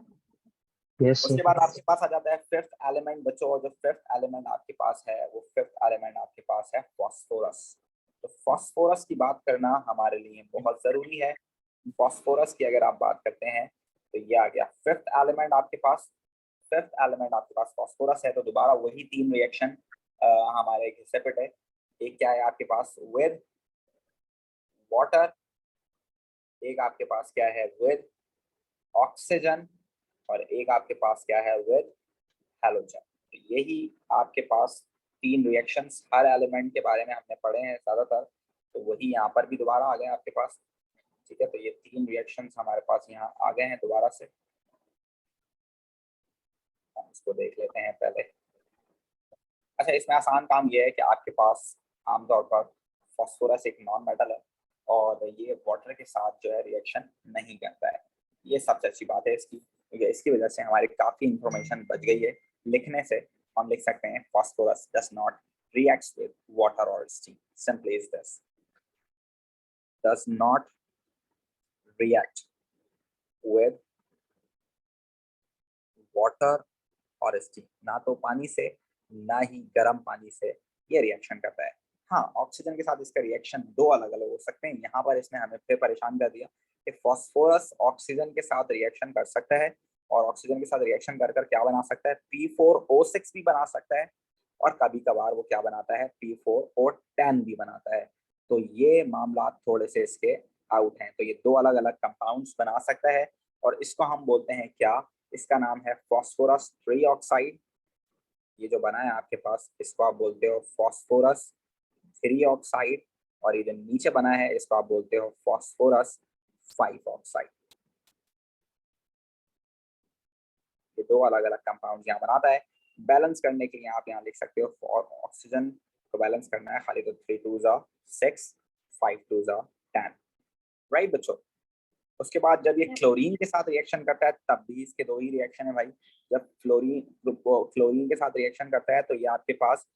Yes, sir. उसके बाद आपके पास आ जाता है फिफ्थ एलिमेंट बच्चों, और जो फिफ्थ एलिमेंट आपके पास है वो फिफ्थ एलिमेंट आपके पास है फास्फोरस। तो फास्फोरस की बात करना हमारे लिए बहुत जरूरी है। फास्फोरस की अगर आप बात करते हैं तो ये आ गया फिफ्थ एलिमेंट आपके पास। फिफ्थ एलिमेंट आपके पास फास्फोरस है, तो दोबारा वही तीन रिएक्शन हमारे एक हिस्से पे है। एक क्या है आपके पास? With water. एक आपके पास क्या है? With oxygen. और एक आपके पास क्या है? With halogen. तो यही आपके पास तीन रिएक्शंस हर एलिमेंट के बारे में हमने पढ़े हैं ज्यादातर, तो वही यहाँ पर भी दोबारा आ गए आपके पास। ठीक है, तो ये तीन रिएक्शंस हमारे पास यहाँ आ गए हैं दोबारा से। हम इसको देख लेते हैं पहले। अच्छा, इसमें आसान काम ये है कि आपके पास आमतौर पर फास्फोरस एक नॉन मेटल है और ये वाटर के साथ जो है रिएक्शन नहीं करता है। ये सबसे अच्छी बात है इसकी, क्योंकि इसकी वजह से हमारी काफ़ी इंफॉर्मेशन बच गई है लिखने से। हम लिख सकते हैं phosphorus does not reacts with water और steam. Simply is this, does not react with water और स्टीम। ना तो पानी से ना ही गर्म पानी से ये रिएक्शन करता है। हाँ, ऑक्सीजन के साथ इसका रिएक्शन दो अलग अलग हो सकते हैं। यहाँ पर इसने हमें फिर परेशान कर दिया कि फास्फोरस ऑक्सीजन के साथ रिएक्शन कर सकता है, और ऑक्सीजन के साथ रिएक्शन कर कर क्या बना सकता है? P4O6 भी बना सकता है, और कभी कभार वो क्या बनाता है? P4O10 भी बनाता है। तो ये मामला थोड़े से इसके आउट हैं। तो ये दो अलग अलग कंपाउंड्स बना सकता है, और इसको हम बोलते हैं क्या? इसका नाम है फास्फोरस ट्रीऑक्साइड। ये जो बना है आपके पास, इसको आप बोलते हो फास्फोरस ट्रीऑक्साइड, और ये जो नीचे बना है इसको आप बोलते हो फास्फोरस 5 ऑक्साइड। ये दो अलग अलग कंपाउंड यहाँ बनाता है। बैलेंस करने के लिए आप यहाँ लिख सकते हो ऑक्सीजन को बैलेंस करना है खाली, तो 3 2 6, 5 2 10। राइट बच्चों? उसके बाद जब ये क्लोरीन के साथ रिएक्शन करता है तब भी इसके दो ही रिएक्शन है भाई। जब क्लोरीन के साथ रिएक्शन करता है तो ये आपके पास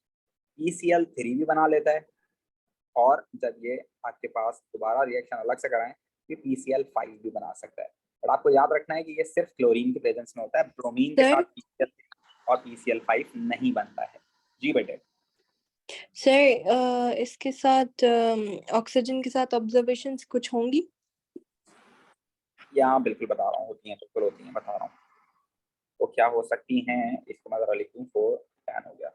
PCl3 भी बना लेता है, और जब ये आपके पास दोबारा रिएक्शन अलग से कराएं तो PCl5 भी बना सकता है। और आपको याद रखना है कि ये सिर्फ क्लोरीन के प्रेजेंस में होता है, ब्रोमीन के साथ PCl3 और PCl5 नहीं बनता है। जी बेटे। सर इसके साथ ऑक्सीजन के साथ ऑब्जर्वेशंस कुछ होंगी? यहाँ बिल्कुल बता रहा हूँ, होती हैं, बिल्कुल होती हैं, बता रहा हूँ। तो क्या हो सकती हैं, इसको मैं जरा लिखूँ। 4 10 हो गया,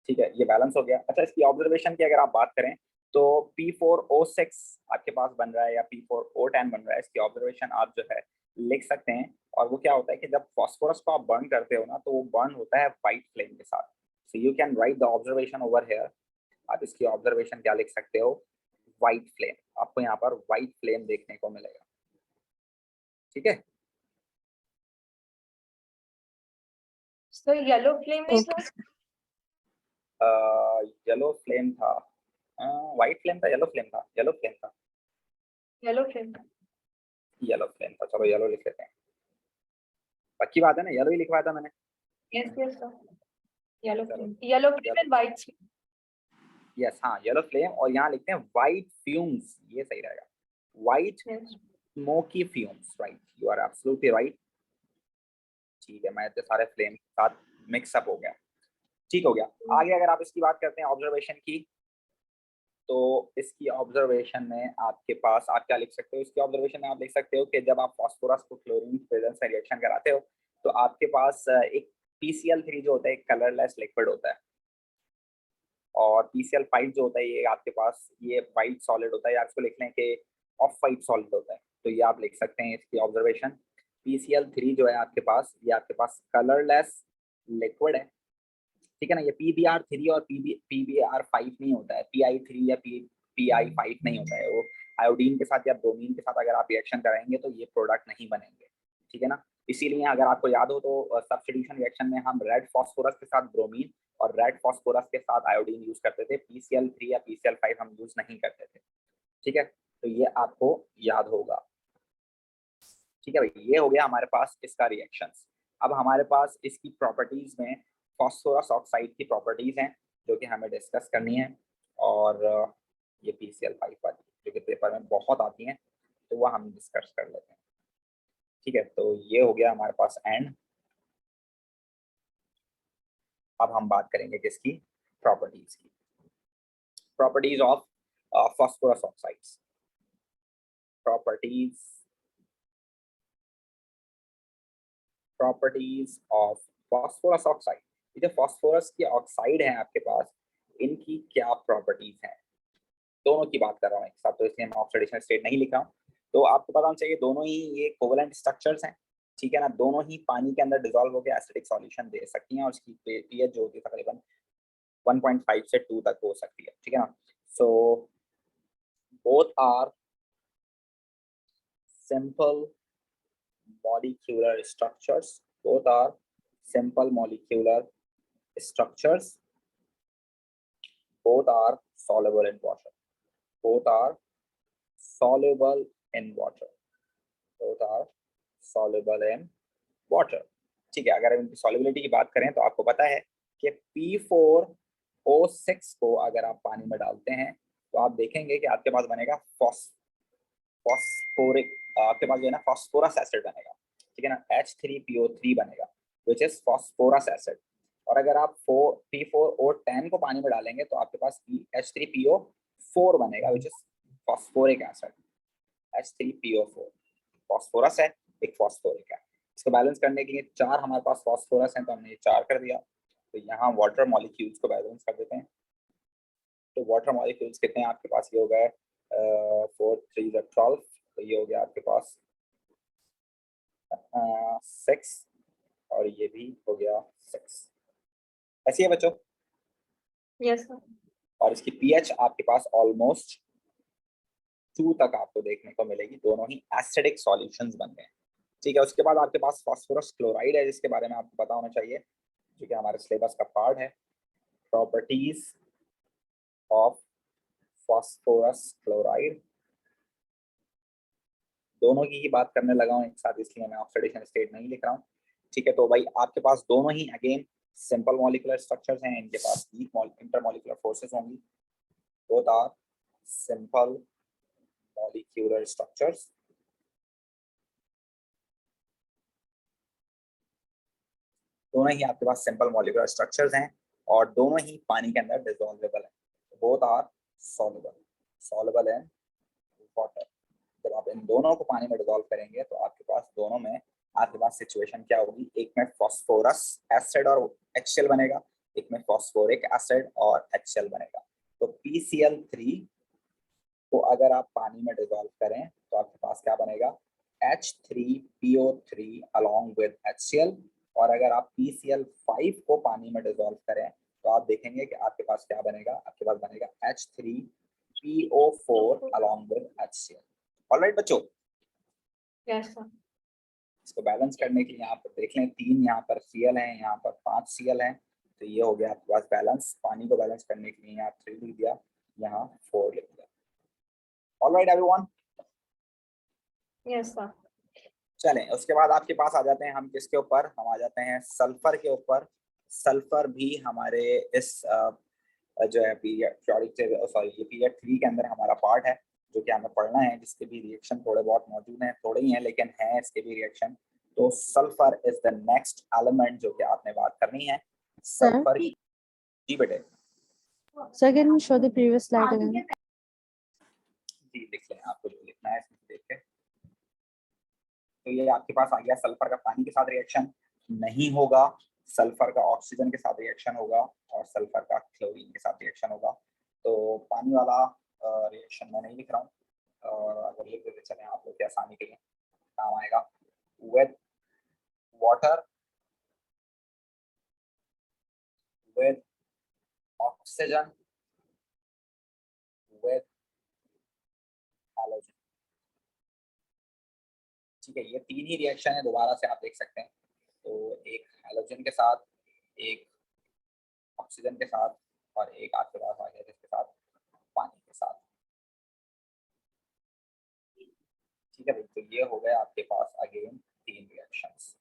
ठीक है, ये बैलेंस हो गया। अच्छा, इसकी ऑब्जर्वेशन की अगर आप बात करें तो P4O6 आपके पास बन रहा है या P4O10 बन रहा है। इसकी ऑब्जर्वेशन आप जो है लिख सकते हैं। और वो क्या होता है कि जब फास्फोरस को आप बर्न करते हो ना, तो वो बर्न होता है वाइट फ्लेम के साथ। सो you can write the observation over here. आप इसकी ऑब्जर्वेशन क्या लिख सकते हो? White flame. आपको यहाँ पर वाइट फ्लेम देखने को मिलेगा। ठीक है, So yellow flame is Okay. Yellow flame था, वाइट फ्लेम था, येलो फ्लेम था, येलो फ्लेम था, yellow flame. येलो फ्लेम था। चलो येलो लिख लेते हैं। पक्की बात है ना, येलो ही लिखवाया था मैंने। Yes, yes, sir. Yellow चलो, flame. Yellow flame and white flame. Yes, हाँ, येलो फ्लेम, और यहाँ लिखते हैं वाइट फ्यूम्स, ये सही रहेगा। White Yes. Smoky fumes, right, you are absolutely right. ठीक है, मैं तो सारे फ्लेम के साथ मिक्सअप हो गया। ठीक हो गया। आगे अगर आप इसकी बात करते हैं ऑब्जर्वेशन की, तो इसकी ऑब्जर्वेशन में आपके पास आप क्या लिख सकते हो? इसकी ऑब्जर्वेशन में आप लिख सकते हो कि जब आप फास्फोरस को क्लोरीन की प्रेजेंस से रिएक्शन कराते हो तो आपके पास एक PCl3 जो होता है एक कलरलेस लिक्विड होता है, और PCl5 जो होता है ये आपके पास ये वाइट सॉलिड होता है, या इसको लिख लें कि ऑफ वाइट सॉलिड होता है। तो ये आप लिख सकते हैं इसकी ऑब्जर्वेशन। PCl3 जो है आपके पास, ये आपके पास कलरलेस लिक्विड है, ठीक है ना। ये PBr3 और PBr5 नहीं होता है, PI3 या PI5 नहीं होता है। वो आयोडीन के साथ या ब्रोमीन के साथ अगर आप रिएक्शन कराएंगे तो ये प्रोडक्ट नहीं बनेंगे, ठीक है ना। इसीलिए अगर आपको याद हो तो सब्स्टिट्यूशन रिएक्शन में हम रेड फास्फोरस के साथ ब्रोमीन और रेड फास्फोरस के साथ आयोडीन यूज करते थे, PCl3 या PCl5 हम यूज नहीं करते थे, ठीक है। तो ये आपको याद होगा, ठीक है भाई। ये हो गया हमारे पास इसका रिएक्शंस। अब हमारे पास इसकी प्रॉपर्टीज में फास्फोरस ऑक्साइड की प्रॉपर्टीज हैं जो कि हमें डिस्कस करनी है, और ये PCl5 वाली जो कि पेपर में बहुत आती हैं, तो वह हम डिस्कस कर लेते हैं, ठीक है। तो ये हो गया हमारे पास एंड। अब हम बात करेंगे किसकी, प्रॉपर्टीज की। Properties of phosphorus oxides, properties of phosphorus oxide. ये जो फास्फोरस की ऑक्साइड है आपके पास, इनकी क्या प्रॉपर्टीज हैं, दोनों की बात कर रहा हूँ एक साथ, तो इसलिए मैं ऑक्सीडेशन स्टेट नहीं लिख रहा हूँ। तो आपको पता होना चाहिए दोनों ही ये कोवेलेंट स्ट्रक्चर्स हैं, ठीक है ना। दोनों ही पानी के अंदर डिसॉल्व होकर एसिडिक सॉल्यूशन दे सकती हैं, और इसकी पीएच जो होती है तकरीबन 1.5 से 2 तक हो सकती है, ठीक है ना। So both are simple molecular structures, both are simple molecular structures, both are soluble in water, both are soluble in water, both are soluble in water, ठीक है। अगर इनकी solubility की बात करें तो आपको पता है कि P4O6 को अगर आप पानी में डालते हैं तो आप देखेंगे कि आपके पास बनेगा फॉस्फोरिक, आपके पास जो है ना फॉस्फोरस एसिड बनेगा, ठीक है ना। H3PO3 बनेगा विच इज फॉस्फोरस एसिड। और अगर आप P4O10 को पानी में डालेंगे तो आपके पास H3PO4 बनेगा which is phosphoric acid. H3PO4 phosphorus है, एक फॉस्फोरिक है। इसको बैलेंस करने के लिए 4 हमारे पास फॉस्फोरस हैं, तो हमने ये 4 कर दिया। तो यहाँ वाटर मॉलिक्यूल्स को बैलेंस कर देते हैं। तो वाटर मॉलिक्यूल्स कितने हैं आपके पास, ये हो गए 4 3 12, तो ये हो गया आपके पास 6, और ये भी हो गया 6। ऐसी है बच्चों। Yes, sir. और इसकी पीएच आपके पास ऑलमोस्ट 2 तक आपको देखने को मिलेगी, दोनों ही एसिडिक सॉल्यूशंस बन गए, ठीक है। उसके बाद आपके पास फास्फोरस क्लोराइड है, जिसके बारे में आपको पता होना चाहिए, जो कि हमारे सिलेबस का पार्ट है। प्रॉपर्टीज ऑफ फास्फोरस क्लोराइड, दोनों की ही बात करने लगा हूँ एक साथ, इसलिए मैं ऑक्सीडेशन स्टेट नहीं लिख रहा हूँ, ठीक है। तो भाई आपके पास दोनों ही अगेन सिंपल मॉलिक्यूलर स्ट्रक्चर्स हैं, इनके पास इंटरमॉलिक्यूलर फोर्सेस होंगी। Both are simple molecular structures, दोनों ही आपके पास सिंपल मॉलिक्यूलर स्ट्रक्चर्स हैं, और दोनों ही पानी के अंदर डिसॉल्वेबल हैं। Both are soluble in water. जब आप इन दोनों को पानी में डिसॉल्व करेंगे तो आपके पास दोनों में आपके पास सिचुएशन क्या होगी, एक में फास्फोरस एसिड और HCl बनेगा, एक में फास्फोरिक एसिड और HCl बनेगा। तो PCl3 को अगर आप पानी में डिसॉल्व करें तो आपके पास क्या बनेगा, H3PO3 along with HCl। और अगर आप PCl5 को पानी में डिसॉल्व करें तो आप देखेंगे कि आपके पास क्या बनेगा, आपके पास बनेगा H3PO4 along with HCl। Alright बच्चों, Yes, sir. इसको बैलेंस करने के लिए यहाँ पर देख लें, 3 यहाँ पर Cl हैं, यहाँ पर 5 Cl हैं, तो ये हो गया आपके पास बैलेंस। पानी को बैलेंस करने के लिए यहाँ 3 लिख दिया, यहाँ 4 लिख दिया। Alright everyone. Yes, sir. चलें, उसके बाद आपके पास आ जाते हैं हम किसके ऊपर, हम आ जाते हैं सल्फर के ऊपर। सल्फर भी हमारे इस जो है पीरियड 3 के अंदर हमारा पार्ट है, जो कि हमें पढ़ना है, जिसके भी रिएक्शन थोड़े बहुत मौजूद हैं, थोड़े ही हैं लेकिन हैं इसके भी रिएक्शन। तो sulphur is the next element जो कि आपने बात करनी है, सल्फर की। जी बेटे। Sir, can you show the previous slide again? जी लिख लें, आपको जो लिखना है इसमें देख के। तो ये आपके पास आ गया, सल्फर का पानी के साथ रिएक्शन नहीं होगा, सल्फर का ऑक्सीजन के साथ रिएक्शन होगा, और सल्फर का क्लोरीन के साथ रिएक्शन होगा। तो पानी वाला रिएक्शन मैं नहीं लिख रहा हूँ, अगर लिख देते चले आप लोग के आसानी के लिए काम आएगा। With water, with oxygen with halogen. ठीक है, ये तीन ही रिएक्शन है, दोबारा से आप देख सकते हैं। तो एक हैलोजन के साथ, एक ऑक्सीजन के साथ, और एक आपके पास आ गया जिसके साथ पानी के साथ। ठीक है भाई, तो ये हो गया आपके पास अगेन तीन रिएक्शंस।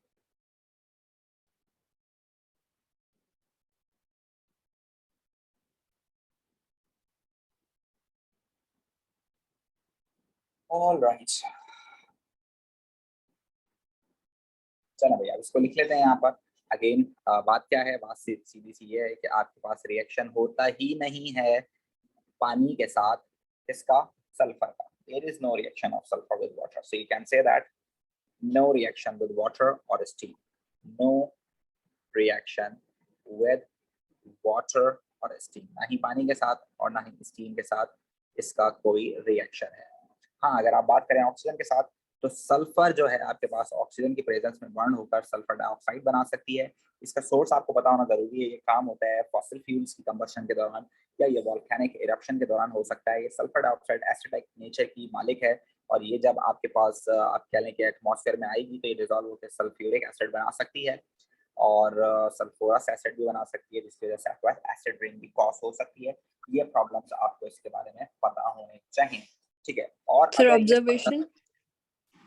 ऑल राइट, चलो भैया इसको लिख लेते हैं यहाँ पर। अगेन बात क्या है, बात सीधी सी ये है कि आपके पास रिएक्शन होता ही नहीं है पानी के साथ, इसका सल्फर का। There is no reaction of sulphur with water, so you can say that no reaction with water और steam, no reaction with water और स्टीम, ना ही पानी के साथ और ना ही स्टीम के साथ इसका कोई रिएक्शन है। हाँ, अगर आप बात करें ऑक्सीजन के साथ, तो सल्फर जो है आपके पास ऑक्सीजन की प्रेजेंस में बर्न होकर सल्फर डाइऑक्साइड बना सकती है। इसका सोर्स आपको पता होना जरूरी है। ये काम होता है फॉसिल फ्यूल्स की कंबशन के दौरान या ये वोल्केनिक इरप्शन के दौरान हो सकता है। ये सल्फर डाइऑक्साइड एसिडिक नेचर की मालिक है, और ये जब आपके पास आप कह लें कि एटमॉस्फेयर में आएगी तो ये डिजॉल्व होकर सल्फ्यूरिक एसिड बना सकती है, और सल्फोरस एसिड भी बना सकती है, जिसकी वजह से आपके पास एसिड रेन भी कॉज हो सकती है। ये प्रॉब्लम्स आपको इसके बारे में पता होने चाहिए। ठीक है, और सर अगर ऑब्जर्वेशन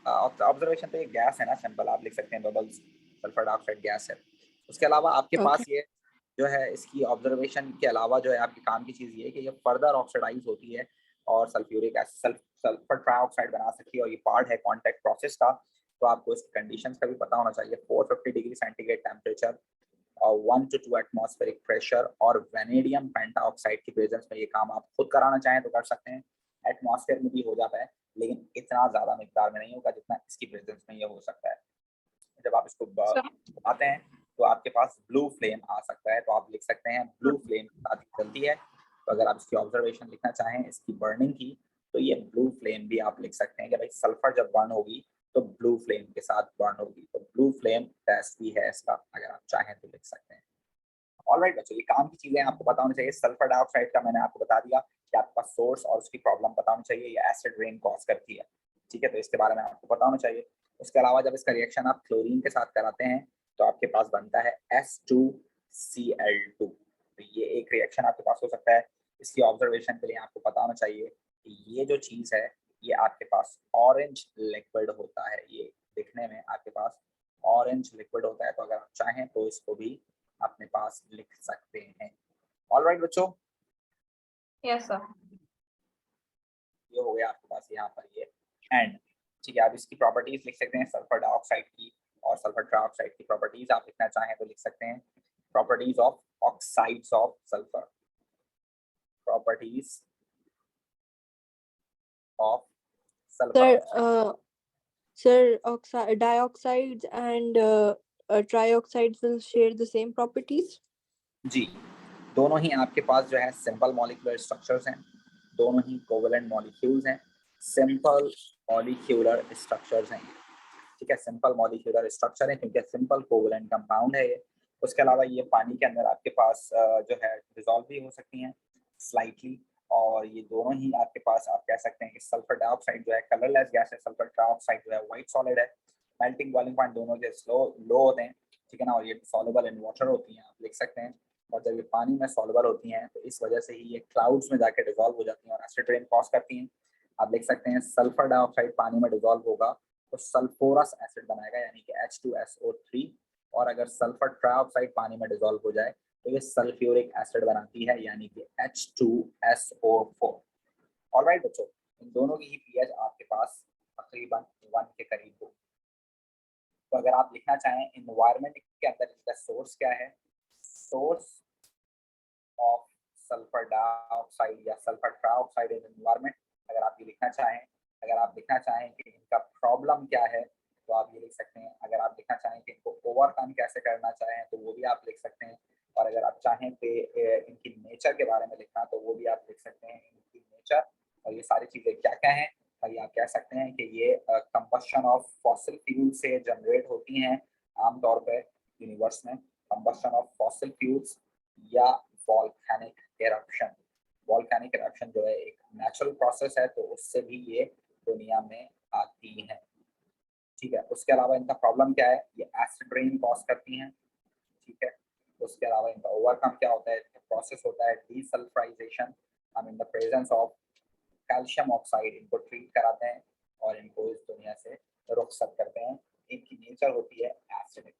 ऑब्जर्वेशन तो एक गैस है ना, सिंपल आप लिख सकते हैं बबल्स, सल्फर डाइऑक्साइड गैस है। उसके अलावा आपके पास ये जो है, इसकी ऑब्जर्वेशन के अलावा जो है आपके काम की चीज ये है कि ये फर्दर ऑक्सीडाइज होती है और सल्फ्यूरिक एसिड सल्फर ट्राइऑक्साइड बना सकती है, और ये पार्ट है कॉन्टैक्ट प्रोसेस का। तो आपको इसकी कंडीशंस का भी पता होना चाहिए। 450 डिग्री सेंटीग्रेड टेम्परेचर और 1 to 2 एटमॉस्फेरिक प्रेशर और वेनेडियम पेंटाऑक्साइड की प्रेजेंस में ये काम आप खुद कराना चाहें तो कर सकते हैं। एटमॉस्फेयर में भी हो जाता है, लेकिन इतना ज्यादा मिकदार में नहीं होगा जितना इसकी प्रेजेंस में ये हो सकता है। जब आप इसको बताते हैं तो आपके पास ब्लू फ्लेम आ सकता है, तो आप लिख सकते हैं ब्लू फ्लेम के साथ चलती है। तो अगर आप इसकी ऑब्जर्वेशन लिखना चाहें इसकी बर्निंग की, तो ये ब्लू फ्लेम भी आप लिख सकते हैं कि भाई सल्फर जब बर्न होगी तो ब्लू फ्लेम के साथ बर्न होगी। तो ब्लू फ्लेम टेस्ट भी है इसका, अगर आप चाहें तो लिख सकते हैं। ऑलराइट बच्चों, ये काम की चीजें आपको पता होनी चाहिए। सल्फर डाइऑक्साइड का मैंने आपको बता दिया कि आपका सोर्स और उसकी प्रॉब्लम पता होनी चाहिए। ये एसिड रेन कॉज करती है, ठीक है, तो इसके बारे में आपको पता होना चाहिए। उसके अलावा जब इसका रिएक्शन आप क्लोरीन के साथ कराते हैं तो आपके पास बनता है S2Cl2। तो ये एक रिएक्शन आपके पास हो सकता है। इसकी ऑब्जर्वेशन के लिए आपको पता होना चाहिए कि ये जो चीज है ये आपके पास ऑरेंज लिक्विड होता है। ये दिखने में आपके पास ऑरेंज लिक्विड होता है, तो अगर आप चाहें तो इसको भी अपने पास लिख सकते हैं। ऑलराइट बच्चों, यस सर। ये हो गया आपके पास यहाँ पर ये एंड। ठीक है, आप इसकी प्रॉपर्टीज लिख सकते हैं सल्फर डाइऑक्साइड की, और सल्फर ट्राइऑक्साइड की प्रॉपर्टीज आप लिखना चाहें तो लिख सकते हैं। Properties of oxides of sulphur, properties of sulphur. sir dioxides and trioxides will share the same properties? जी, दोनों ही आपके पास जो है सिंपल मॉलिक्यूलर स्ट्रक्चर्स हैं, दोनों ही कोवेलेंट मॉलिक्यूल्स हैं, सिंपल मॉलिक्यूलर स्ट्रक्चर्स हैं। ठीक है, सिंपल मॉलिक्यूलर स्ट्रक्चर है क्योंकि सिंपल कोवेलेंट कंपाउंड है ये। उसके अलावा ये पानी के अंदर आपके पास जो है डिसॉल्व भी हो सकती हैं स्लाइटली, और ये दोनों ही आपके पास आप कह सकते हैं कि सल्फर डाइऑक्साइड जो है कलरलेस गैस है, सल्फर ट्राइऑक्साइड जो है व्हाइट सॉलिड है। मेल्टिंग बॉइलिंग पॉइंट दोनों के लो होते हैं, ठीक है ना, और ये सॉल्युबल इन वाटर होती हैं, आप लिख सकते हैं। और जब ये पानी में सॉल्युबल होती हैं तो इस वजह से ही ये क्लाउड्स में जाके डिसॉल्व हो जाती हैं और एसिड रेन कॉज करती हैं। आप लिख सकते हैं सल्फर डाइऑक्साइड पानी में डिसॉल्व होगा तो सल्फोरस एसिड बनाएगा, यानी कि H2SO3, और अगर सल्फर ट्राइऑक्साइड पानी में डिसॉल्व हो जाए तो ये सल्फ्यूरिक एसिड बनाती है, यानी कि H2SO4। ऑलराइट बच्चों, इन दोनों की ही पीएच आपके पास तकरीबन 1 के करीब हो। तो अगर आप लिखना चाहें एनवायरनमेंट के अंदर इसका सोर्स क्या है, सोर्स ऑफ सल्फर डाइऑक्साइड या सल्फर ट्राइऑक्साइड इन एनवायरनमेंट, अगर आप ये लिखना चाहें, अगर आप लिखना चाहें कि इनका प्रॉब्लम क्या है तो आप ये लिख सकते हैं। अगर आप लिखना चाहें कि इनको ओवरकम कैसे करना चाहें तो वो भी आप लिख सकते हैं। और अगर आप चाहें कि इनकी नेचर के बारे में लिखना तो वो भी आप लिख सकते हैं, इनकी नेचर। और ये सारी चीज़ें क्या क्या हैं, और ये आप कह सकते हैं कि ये कंबशन ऑफ फॉसिल फ्यूल से जनरेट होती हैं आमतौर पर यूनिवर्स में, कंबशन ऑफ फॉसिल फ्यूल्स या वॉल्केनिक इरप्शन, वॉल्केनिक इरप्शन जो है एक नेचुरल प्रोसेस है, तो उससे भी ये दुनिया में आती है। ठीक है, उसके अलावा इनका प्रॉब्लम क्या है, ये एसिड रेन कॉज करती हैं। ठीक है, उसके अलावा इनका ओवरकम क्या होता है, प्रोसेस होता है डीसल्फराइजेशन, हम इन the presence of calcium oxide इनको ट्रीट कराते हैं और इनको इस दुनिया से रुखसत करते हैं। इनकी नेचर होती है एसिडिक।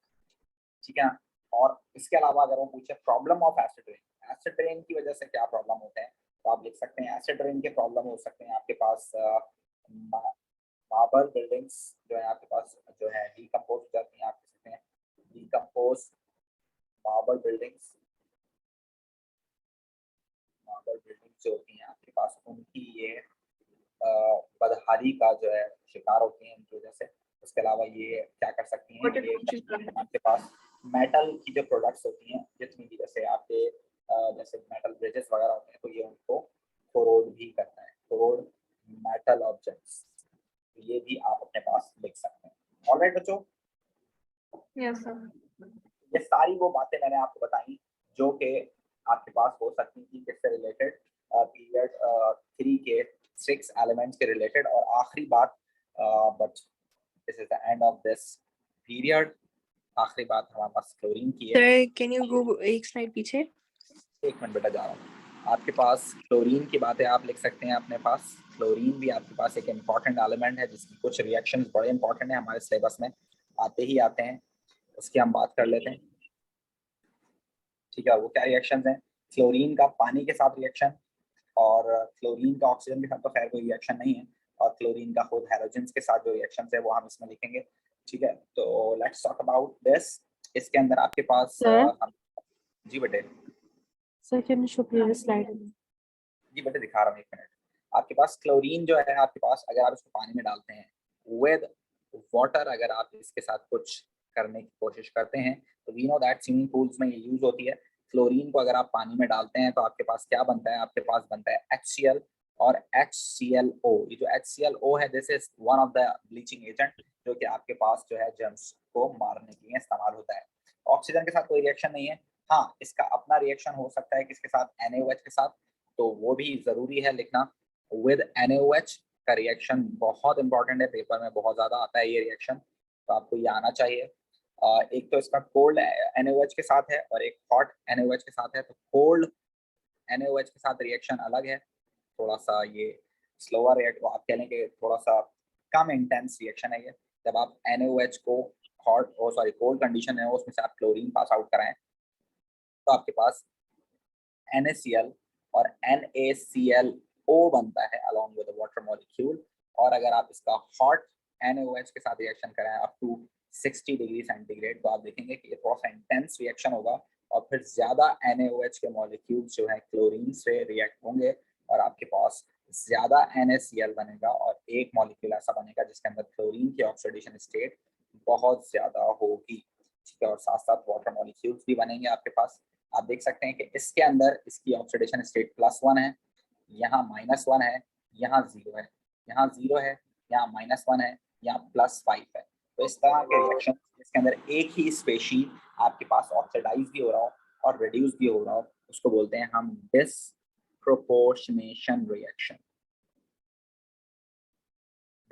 ठीक है, और इसके अलावा अगर वो पूछे प्रॉब्लम ऑफ एसिड रेन की वजह से क्या प्रॉब्लम होते हैं, तो आप लिख सकते हैं एसिड रेन के प्रॉब्लम हो सकते हैं आपके पास मार्बल बिल्डिंग्स जो है आपके पास जो है डीकम्पोज हो जाती हैं, आप कह सकते हैं डीकम्पोज मार्बल बिल्डिंग्स जो होती हैं आपके पास, उनकी ये बदहाली का जो है शिकार होती हैं इनकी वजह से। उसके अलावा ये क्या कर सकती हैं, ये आपके पास मेटल की जो प्रोडक्ट्स होती हैं जितनी भी, जैसे आपके जैसे मेटल ब्रिजेस वगैरह होते हैं, तो ये उनको कोरोड भी करता है, कोरोड मेटल ऑब्जेक्ट्स, ये भी आप अपने पास लिख सकते हैं। ऑलराइट बच्चों, Yes, sir. ये सारी वो बातें मैंने आपको बताई जो कि आपके पास हो सकती थी किससे रिलेटेड, पीरियड 3 के 6 एलिमेंट्स के रिलेटेड। और आखिरी बात, but this is the end of this period, आखिरी बात हमारे पास क्लोरीन की है। सर कैन यू गो एक स्लाइड पीछे? एक मिनट बेटा, जा रहा हूँ। आपके पास क्लोरीन की बातें आप लिख सकते हैं अपने पास। क्लोरीन भी आपके पास एक इम्पॉर्टेंट एलिमेंट है जिसकी कुछ रिएक्शंस बड़े इंपॉर्टेंट है, हमारे सिलेबस में आते ही आते हैं, उसकी हम बात कर लेते हैं। ठीक है, वो क्या रिएक्शंस हैं, क्लोरीन का पानी के साथ रिएक्शन, और क्लोरीन का ऑक्सीजन के साथ तो खैर कोई रिएक्शन नहीं है, और क्लोरीन का खुद हैलोजेंस के साथ जो रिएक्शंस है वो हम इसमें लिखेंगे। ठीक है, तो लेट्स टॉक अबाउट दिस। इसके अंदर आपके पास जी बेटे, Sir, can you show previous slide? जी बेटे दिखा रहा हूँ, एक मिनट। आपके पास क्लोरीन जो है आपके पास, अगर आप इसको पानी में डालते हैं विद वाटर, अगर आप इसके साथ कुछ करने की कोशिश करते हैं, तो we know that swimming pools में ये यूज होती है। क्लोरीन को अगर आप पानी में डालते हैं तो आपके पास क्या बनता है, आपके पास बनता है HCl और HClO। ये जो HClO है, this is one of the bleaching agent जो कि आपके पास जो है जर्म्स को मारने के लिए इस्तेमाल होता है। ऑक्सीजन के साथ कोई रिएक्शन नहीं है। हाँ, इसका अपना रिएक्शन हो सकता है किसके साथ, NaOH के साथ, तो वो भी जरूरी है लिखना। विद NaOH का रिएक्शन बहुत इंपॉर्टेंट है, पेपर में बहुत ज्यादा आता है ये रिएक्शन, तो आपको ये आना चाहिए। एक तो इसका कोल्ड NaOH के साथ है और एक हॉट NaOH के साथ है। तो कोल्ड NaOH के साथ रिएक्शन अलग है, थोड़ा सा ये स्लोअर रिएक्ट, आप कह लें कि थोड़ा सा कम इंटेंस रिएक्शन है ये। जब आप NaOH को हॉट और सॉरी कोल्ड कंडीशन है उसमें से आप क्लोरीन पास आउट कराएं, तो आपके पास NaCl और NaClO बनता है अलॉन्ग विद वाटर मॉलिक्यूल। और अगर आप इसका हॉट NaOH के साथ रिएक्शन कराएं अप टू 60 डिग्री सेंटीग्रेड, तो आप देखेंगे कि ये थोड़ा सा इंटेंस रिएक्शन होगा और फिर ज्यादा NaOH के मॉलिक्यूल्स जो है क्लोरीन से रिएक्ट होंगे और आपके पास ज्यादा NaCl बनेगा और एक मॉलिक्यूल ऐसा बनेगा जिसके अंदर क्लोरीन की ऑक्सीडेशन स्टेट बहुत ज्यादा होगी। ठीक है, और साथ साथ वाटर मॉलिक्यूल्स भी बनेंगे आपके पास। आप देख सकते हैं कि इसके अंदर इसकी ऑक्सीडेशन स्टेट +1 है, यहाँ -1 है, यहाँ 0 है, यहाँ 0 है, यहाँ -1 है, यहाँ +5 है। तो इस तरह के रिएक्शन इसके अंदर एक ही स्पेशी आपके पास ऑक्सीडाइज भी हो रहा हो और रिड्यूस भी हो रहा हो, उसको बोलते हैं हम disproportionation reaction.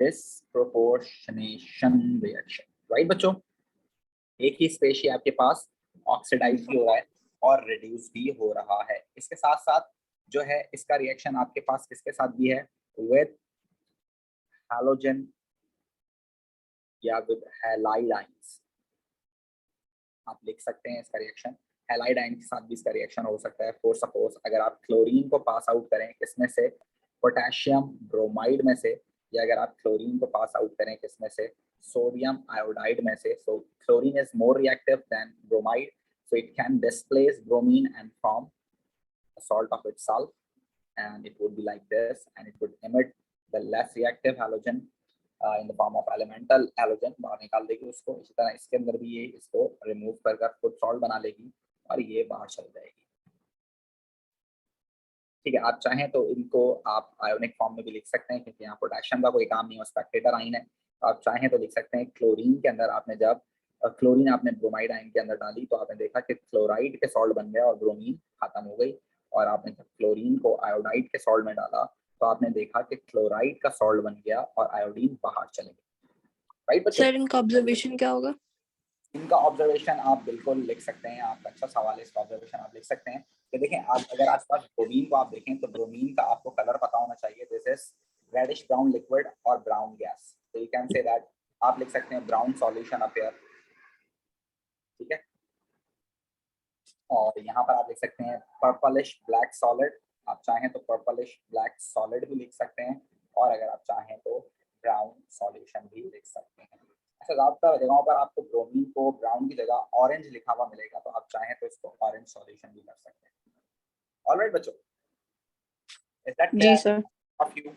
Disproportionation reaction, right बच्चों? एक ही स्पेशी आपके पास ऑक्सीडाइज भी हो रहा है और रिड्यूस भी हो रहा है। इसके साथ साथ जो है इसका रिएक्शन आपके पास किसके साथ भी है, विद हैलोजन या विद हैलाइड आयंस। आप लिख सकते हैं इसका रिएक्शन हैलाइड आयन के साथ भी इसका रिएक्शन हो सकता है। फॉर सपोज अगर आप क्लोरीन को पास आउट करें किसमें से, पोटेशियम ब्रोमाइड में से, या अगर आप क्लोरीन को पास आउट करें किसमें से, सोडियम आयोडाइड में से। So chlorine is more reactive than bromide, so it can displace bromine and form a salt of itself, and it would be like this, and it would emit the less reactive halogen in the form of elemental halogen, बाहर निकाल देगी उसको। इसी तरह इसके अंदर भी ये इसको रिमूव कर खुद सॉल्ट बना लेगी और ये बाहर चल जाएगी। ठीक है, आप चाहें तो इनको आप आयोनिक फॉर्म में भी लिख सकते हैं क्योंकि यहाँ पोटेशियम का कोई काम नहीं है, स्पेक्टेटर आयन है। आप चाहें तो लिख सकते हैं क्लोरीन के अंदर आपने जब क्लोरीन आपने ब्रोमाइड आयन के अंदर डाली तो आपने देखा कि क्लोराइड के सॉल्ट बन गया और ब्रोमीन खत्म हो गई। और आपने जब क्लोरीन को आयोडाइड के सॉल्ट में डाला तो आपने देखा कि क्लोराइड का सॉल्ट बन गया और आयोडीन बाहर चले गए, राइट बच्चों? सर इनका ऑब्जर्वेशन क्या होगा? इनका ऑब्जर्वेशन आप बिल्कुल लिख सकते हैं, आपका अच्छा सवाल है, इसका ऑब्जर्वेशन आप लिख सकते हैं कि देखें आप अगर आसपास ब्रोमीन को आप देखें तो ब्रोमीन का आपको कलर पता होना चाहिए, this is reddish brown liquid और ब्राउन गैस, तो यू कैन से दैट आप लिख सकते हैं ब्राउन सॉल्यूशन अपेयर, ठीक है। और यहाँ पर आप लिख सकते हैं पर्पलिश ब्लैक सॉलिड, आप चाहें तो पर्पलिश ब्लैक सॉलिड भी लिख सकते हैं, और अगर आप चाहें तो ब्राउन सॉल्यूशन भी लिख सकते हैं। अच्छा, ज़्यादातर जगहों पर आपको ब्रोमीन को ब्राउन की जगह ऑरेंज लिखा हुआ मिलेगा, तो आप चाहें तो इसको ऑरेंज सॉल्यूशन भी कर सकते हैं। ऑलराइट बच्चों, इज दैट जी क्लियर सर। Of you?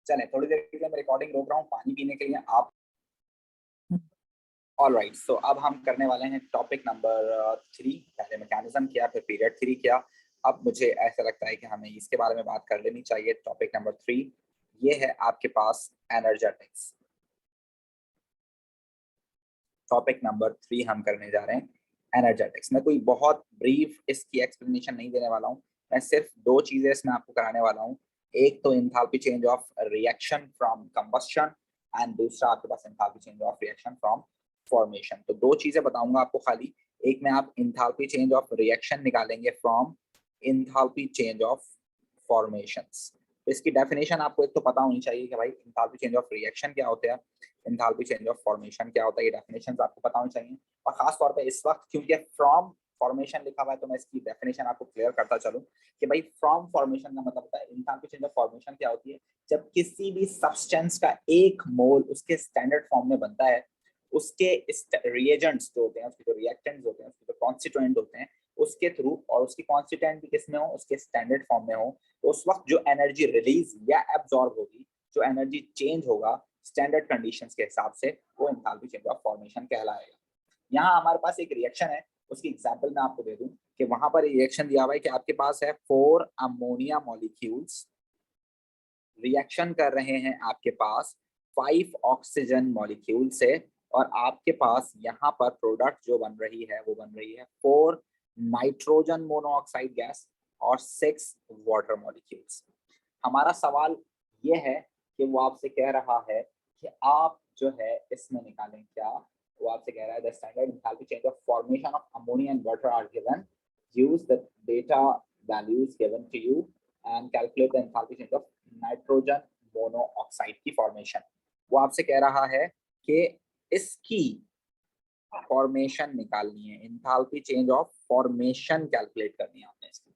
चलें थोड़ी देर के लिए मैं रिकॉर्डिंग रोक रहा हूँ पानी पीने के लिए आप। ऑलराइट, सो अब हम करने वाले हैं टॉपिक नंबर 3, पहले मैकेनिज्म किया फिर पीरियड 3 किया, अब मुझे ऐसा लगता है कि हमें इसके बारे में बात कर लेनी चाहिए। टॉपिक नंबर 3 ये है आपके पास एनर्जेटिक्स। टॉपिक नंबर 3 हम करने जा रहे हैं एनर्जेटिक्स। मैं कोई बहुत ब्रीफ इसकी एक्सप्लेनेशन नहीं देने वाला हूँ, मैं सिर्फ 2 चीजें इसमें आपको कराने वाला हूँ। एक तो enthalpy change of reaction from combustion and दूसरा आपके पास enthalpy change of reaction from formation. तो 2 चीजें बताऊंगा आपको खाली, एक में आप एंथैल्पी चेंज ऑफ रिएक्शन निकालेंगे from enthalpy change of formations. तो इसकी डेफिनेशन आपको एक तो पता होनी चाहिए कि भाई एंथैल्पी चेंज ऑफ रिएक्शन क्या होता है, एंथैल्पी चेंज ऑफ फॉर्मेशन क्या होता है, ये डेफिनेशंस आपको पता होनी चाहिए। और खास तौर पे इस वक्त क्योंकि फ्रॉम फॉर्मेशन लिखा हुआ है तो मैं इसकी डेफिनेशन आपको क्लियर करता चलूं कि भाई फ्रॉम फॉर्मेशन का मतलब होता है एंथैल्पी चेंज ऑफ फॉर्मेशन क्या होती है, जब किसी भी सब्सटेंस का एक मोल उसके स्टैंडर्ड फॉर्म में बनता है, उसके रिएजेंट्स जो होते हैं, उसके जो रिएक्टेंट्स होते हैं, उसके जो कॉन्स्टिट्यूएंट होते हैं उसके थ्रू, और उसकी कॉन्स्टिट्यूएंट भी किस में हो, उसके स्टैंडर्ड फॉर्म में हो, तो उस वक्त जो एनर्जी रिलीज या एब्जॉर्ब होगी, जो एनर्जी चेंज होगा स्टैंडर्ड कंडीशंस के हिसाब से, वो एंथैल्पी चेंज ऑफ फॉर्मेशन कहलाएगा। यहाँ हमारे पास एक रिएक्शन है, उसकी एग्जांपल मैं आपको दे दूं कि वहां पर रिएक्शन दिया हुआ है कि आपके पास है 4 अमोनिया मॉलिक्यूल्स रिएक्शन कर रहे हैं आपके पास 5 ऑक्सीजन मॉलिक्यूल से, और आपके पास यहाँ पर प्रोडक्ट जो बन रही है वो बन रही है 4 नाइट्रोजन मोनोऑक्साइड गैस और 6 वाटर मॉलिक्यूल्स। हमारा सवाल ये है कि वो आपसे कह रहा है कि आप जो है इसमें निकालें क्या, वो आपसे कह रहा है the standard enthalpy change of formation of ammonia and water are given, use the data values given to you and calculate the enthalpy change of nitrogen monoxide की फॉर्मेशन। वो आपसे कह रहा है कि इसकी फॉर्मेशन निकालनी है, enthalpy change of formation calculate करनी है आपने इसकी।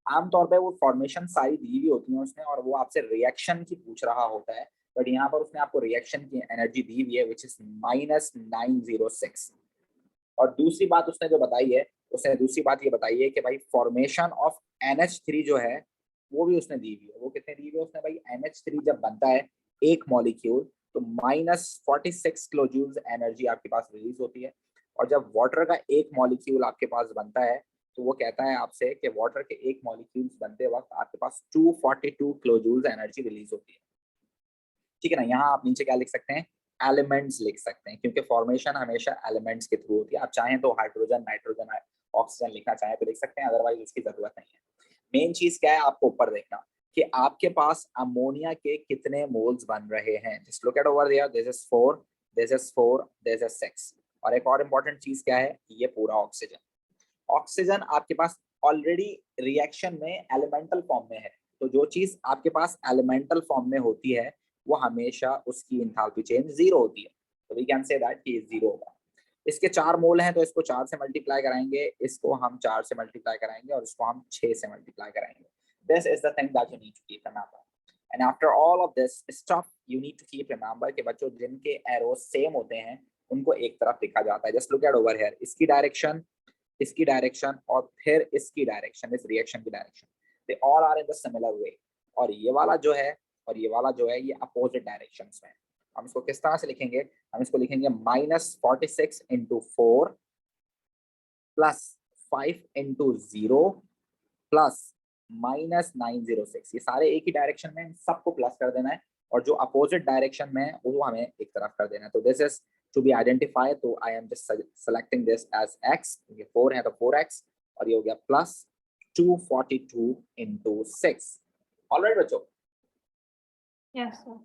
आमतौर पे वो फॉर्मेशन सारी दी हुई होती है उसने, और वो आपसे रिएक्शन की पूछ रहा होता है, बट यहाँ पर उसने आपको रिएक्शन की एनर्जी दी हुई है विच इज -906। और दूसरी बात उसने जो बताई है, उसने दूसरी बात ये बताई है कि भाई फॉर्मेशन ऑफ NH3 जो है वो भी उसने दी हुई है। वो कितने दी हुई है उसने भाई, NH3 जब बनता है एक मॉलिक्यूल तो -46 किलो जूल्स एनर्जी आपके पास रिलीज होती है, और जब वाटर का एक मॉलिक्यूल आपके पास बनता है तो वो कहता है आपसे कि वाटर के एक मॉलिक्यूल्स बनते वक्त आपके पास 242 किलो जूल्स एनर्जी रिलीज होती है, ठीक है ना। यहाँ आप नीचे क्या लिख सकते हैं, एलिमेंट्स लिख सकते हैं, क्योंकि फॉर्मेशन हमेशा एलिमेंट्स के थ्रू होती है। आप चाहें तो हाइड्रोजन, नाइट्रोजन, ऑक्सीजन लिखना चाहें तो लिख सकते हैं, अदरवाइज उसकी जरूरत नहीं है। मेन चीज क्या है आपको ऊपर देखना कि आपके पास अमोनिया के कितने मोल्स बन रहे हैं। Just look at over there, this is 4, this is 4, this is 6। और एक और इंपॉर्टेंट चीज क्या है, ये पूरा ऑक्सीजन। ऑक्सीजन आपके पास ऑलरेडी रिएक्शन में एलिमेंटल फॉर्म में है, तो जो चीज आपके पास एलिमेंटल फॉर्म में होती है वो हमेशा उसकी एंथैल्पी चेंज 0 होती है, तो वी कैन से दैट कि 0 होगा। इसके 4 मोल हैं तो इसको 4 से मल्टीप्लाई कराएंगे, इसको हम 4 से मल्टीप्लाई कराएंगे और इसको हम 6 से मल्टीप्लाई कराएंगे। This is the thing that you need to keep remember. And after all of this stuff you need to keep remember कि बच्चों जिनके एरोस सेम होते हैं उनको एक तरफ लिखा जाता है। Just look at over here, इसकी डायरेक्शन, इसकी डायरेक्शन और फिर इसकी डायरेक्शन, इस रिएक्शन की direction, they all are in the similar way. और ये वाला जो है और ये वाला जो है ये अपोजिट डायरेक्शंस में। हम इसको किस तरह से लिखेंगे, हम इसको लिखेंगे -46 × 4 + 5 × 0 + -906। ये सारे एक ही डायरेक्शन में, सबको प्लस कर देना है, और जो अपोजिट डायरेक्शन में है वो हमें एक तरफ कर देना है। तो this is to be identify, तो I am just selecting this as x, ये 4 है तो 4x, और ये हो गया प्लस 242 into 6. ऑलराइट बच्चों, Yes, sir.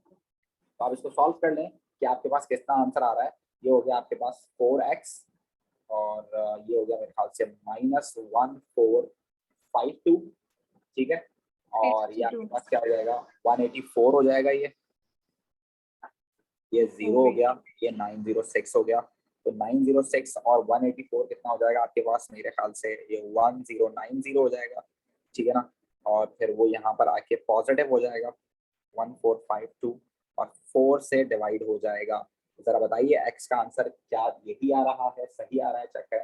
तो आप इसको सॉल्व कर लें कि आपके पास कितना आंसर आ रहा है। ये हो गया आपके पास 4x और ये हो गया मेरे ख्याल से -1452, ठीक है। और ये आपके पास क्या हो जाएगा, 184 हो जाएगा। ये 0 हो गया, ये 906 हो गया। तो 906 और 184 कितना हो जाएगा आपके पास, मेरे ख्याल से ये 1090 हो जाएगा, ठीक है ना। और फिर वो यहाँ पर आके पॉजिटिव हो जाएगा 1452 और 4 से डिवाइड हो जाएगा। तो जरा बताइए x का आंसर क्या यही आ रहा है, सही आ रहा है, चेक करें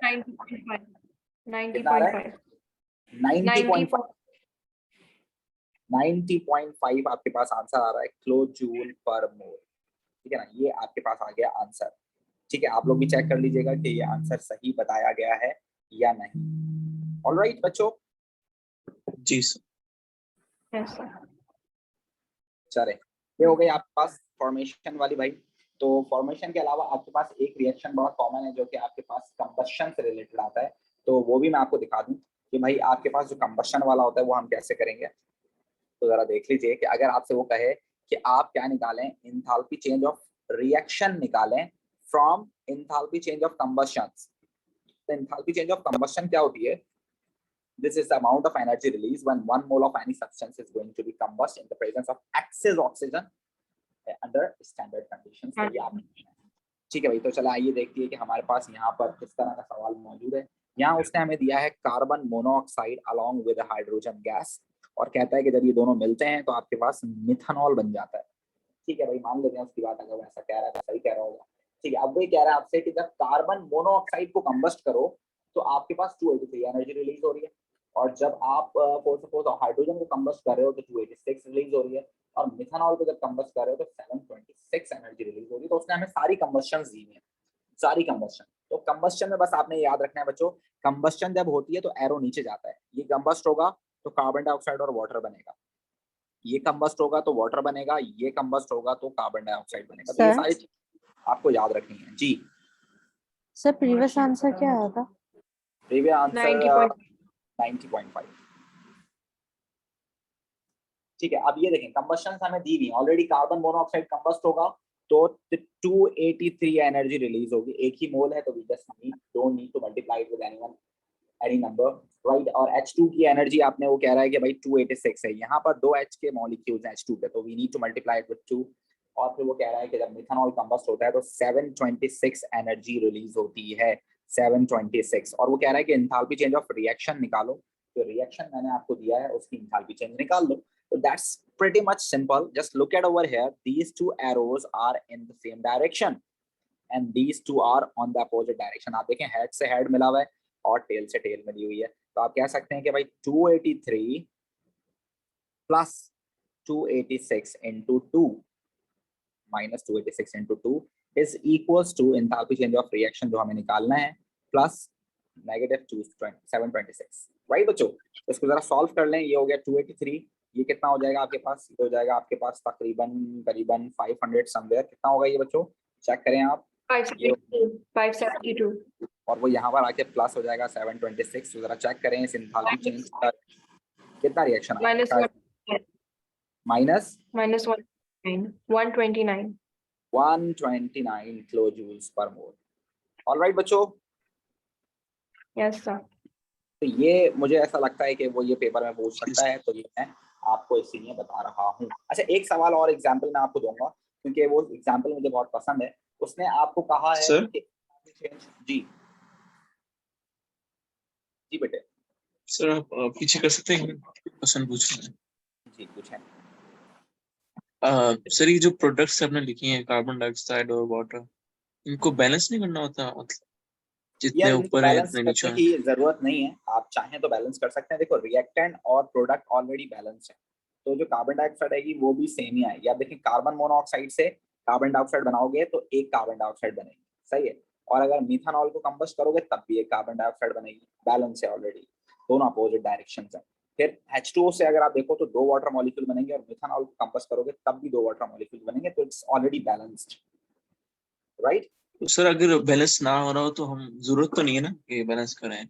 90.5. कितना आ रहा है। 90.5 90.5 आपके पास आंसर आ रहा है किलो जूल पर मोल, ठीक है ना। ये आपके पास आ गया आंसर, ठीक है। आप लोग भी चेक कर लीजिएगा कि ये आंसर सही बताया गया है या नहीं। ऑलराइट बच्चों, जी सर। Yes, sir. चले, ये हो गई आपके पास फॉर्मेशन वाली भाई। तो फॉर्मेशन के अलावा आपके पास एक रिएक्शन बहुत कॉमन है जो कि आपके पास कंबशन से रिलेटेड आता है। तो वो भी मैं आपको दिखा दूं कि भाई आपके पास जो कंबशन वाला होता है वो हम कैसे करेंगे। तो जरा देख लीजिए कि अगर आपसे वो कहे कि आप क्या निकालें, एंथैल्पी चेंज ऑफ रिएक्शन निकालें from enthalpy change of combustion. तो एंथैल्पी चेंज ऑफ कंबशन क्या होती है, this is the amount of energy released when 1 mole of any substance is going to be combust in the presence of excess oxygen under standard conditions। तो ये आप, ठीक है भाई। तो चला आइए देखते हैं कि हमारे पास यहाँ पर किस तरह का सवाल मौजूद है। यहाँ उसने हमें दिया है carbon monoxide along with hydrogen gas और कहता है कि जब ये दोनों मिलते हैं तो आपके पास मिथेनॉल बन जाता है, ठीक है भाई। मान लेते हैं उसकी बात, अगर वैसा कह रहा है तो सही कह रहा होगा, ठीक है। अब वही कह रहा है आपसे कि जब कार्बन मोनोऑक्साइड को कंबस्ट करो तो आपके पास 283 एनर्जी रिलीज हो रही है, और जब आप फॉर सपोज हाइड्रोजन को कंबस्ट कर रहे हो तो 286 रिलीज हो रही है, और मिथेनॉल को जब कंबस्ट कर रहे हो तो 726 एनर्जी रिलीज हो रही है। तो उसने हमें सारी कंबस्शन दी है, सारी कंबस्शन। तो कंबस्शन में बस आपने याद रखना है बच्चों, कंबस्शन जब होती है तो एरो नीचे जाता है। ये कंबस्ट होगा तो कार्बन डाइऑक्साइड और वाटर बनेगा, ये कंबस्ट होगा तो वाटर बनेगा, ये कंबस्ट होगा तो कार्बन डाइऑक्साइड बनेगा। तो ये सारी चीजें आपको याद रखनी है जी। सर प्रीवियस आंसर क्या आया था? प्रीवियस आंसर 90.5, ठीक है। अब ये देखें कंबस्शन हमें दी हुई ऑलरेडी, कार्बन मोनोऑक्साइड कंबस्ट होगा तो 283 एनर्जी रिलीज होगी, एक ही मोल है तो we just don't need to multiply it with any number, right. और H2 की एनर्जी आपने वो कह रहा है कि भाई 286 है, यहाँ पर 2 H के मॉलिक्यूल्स हैं H2 पे, तो we need to multiply it with 2। और फिर वो कह रहा है कि जब मिथेनॉल कंबस्ट होता है तो 726 एनर्जी रिलीज होती है, 726। और वो कह रहा है कि एंथैल्पी चेंज ऑफ रिएक्शन निकालो, तो रिएक्शन मैंने आपको दिया है उसकी एंथैल्पी चेंज निकाल लो। So that's pretty much simple. Just look at over here. These two arrows are in the same direction, and these two are on the opposite direction. आप देखें हेड से हेड मिला हुआ है और टेल से tell मिली हुई है। तो आप कह सकते हैं कि भाई 283 plus 286 into 2 minus 286 into 2 is equals to enthalpy change of reaction जो हमें निकालना है plus negative 726, राइट बच्चों। तो इसको जरा सॉल्व कर लें। ये हो गया 283, ये कितना हो जाएगा आपके पास, ये हो जाएगा आपके पास तकरीबन करीबन 500 समवेयर। कितना होगा ये बच्चों, चेक करें आप। 572. और वो यहाँ पर आके प्लस हो जाएगा 726। तो जरा चेक करें इस एंथैल्पी चेंज का कितना रिएक्शन Minus आएगा। 1. Minus Minus 129. 129 kilo joules per मोल। ऑलराइट बच्चों, Yes, sir. तो ये मुझे ऐसा लगता है कि वो ये पेपर में पूछ सकता है, तो ये मैं आपको इसीलिए बता रहा हूँ। अच्छा, एक सवाल और एग्जाम्पल मैं आपको दूंगा क्योंकि वो एग्जाम्पल मुझे बहुत पसंद है। उसने आपको कहा है सर? कि जी जी बेटे। सर आप पीछे कर सकते हैं, क्वेश्चन पूछ रहे हैं। जी पूछें। सर ये जो प्रोडक्ट्स आपने लिखी हैं कार्बन डाइऑक्साइड और वाटर, इनको बैलेंस नहीं करना होता, मतलब जितने ऊपर है बैलेंस उतने नीचे करने की जरूरत नहीं है, आप चाहें तो बैलेंस कर सकते हैं। देखो रिएक्टेंट और प्रोडक्ट ऑलरेडी बैलेंस है, तो जो कार्बन डाइऑक्साइड आएगी वो भी सेम ही आएगी। आप देखिए कार्बन मोनोऑक्साइड से कार्बन डाइऑक्साइड बनाओगे तो एक कार्बन डाइऑक्साइड बनेगी, सही है। और अगर मिथेनॉल को कंबस्ट करोगे तब भी एक कार्बन डाइऑक्साइड बनेगी, बैलेंस है ऑलरेडी, दोनों अपोजिट डायरेक्शंस है। फिर H2O से अगर आप देखो तो 2 वाटर मॉलिक्यूल बनेंगे, और मिथेनॉल को कंबस्ट करोगे तब भी 2 वाटर मॉलिक्यूल बनेंगे, तो इट्स ऑलरेडी बैलेंस्ड, राइट। तो सर अगर बैलेंस ना हो रहा हो तो हम जरूरत तो नहीं है ना कि बैलेंस करें।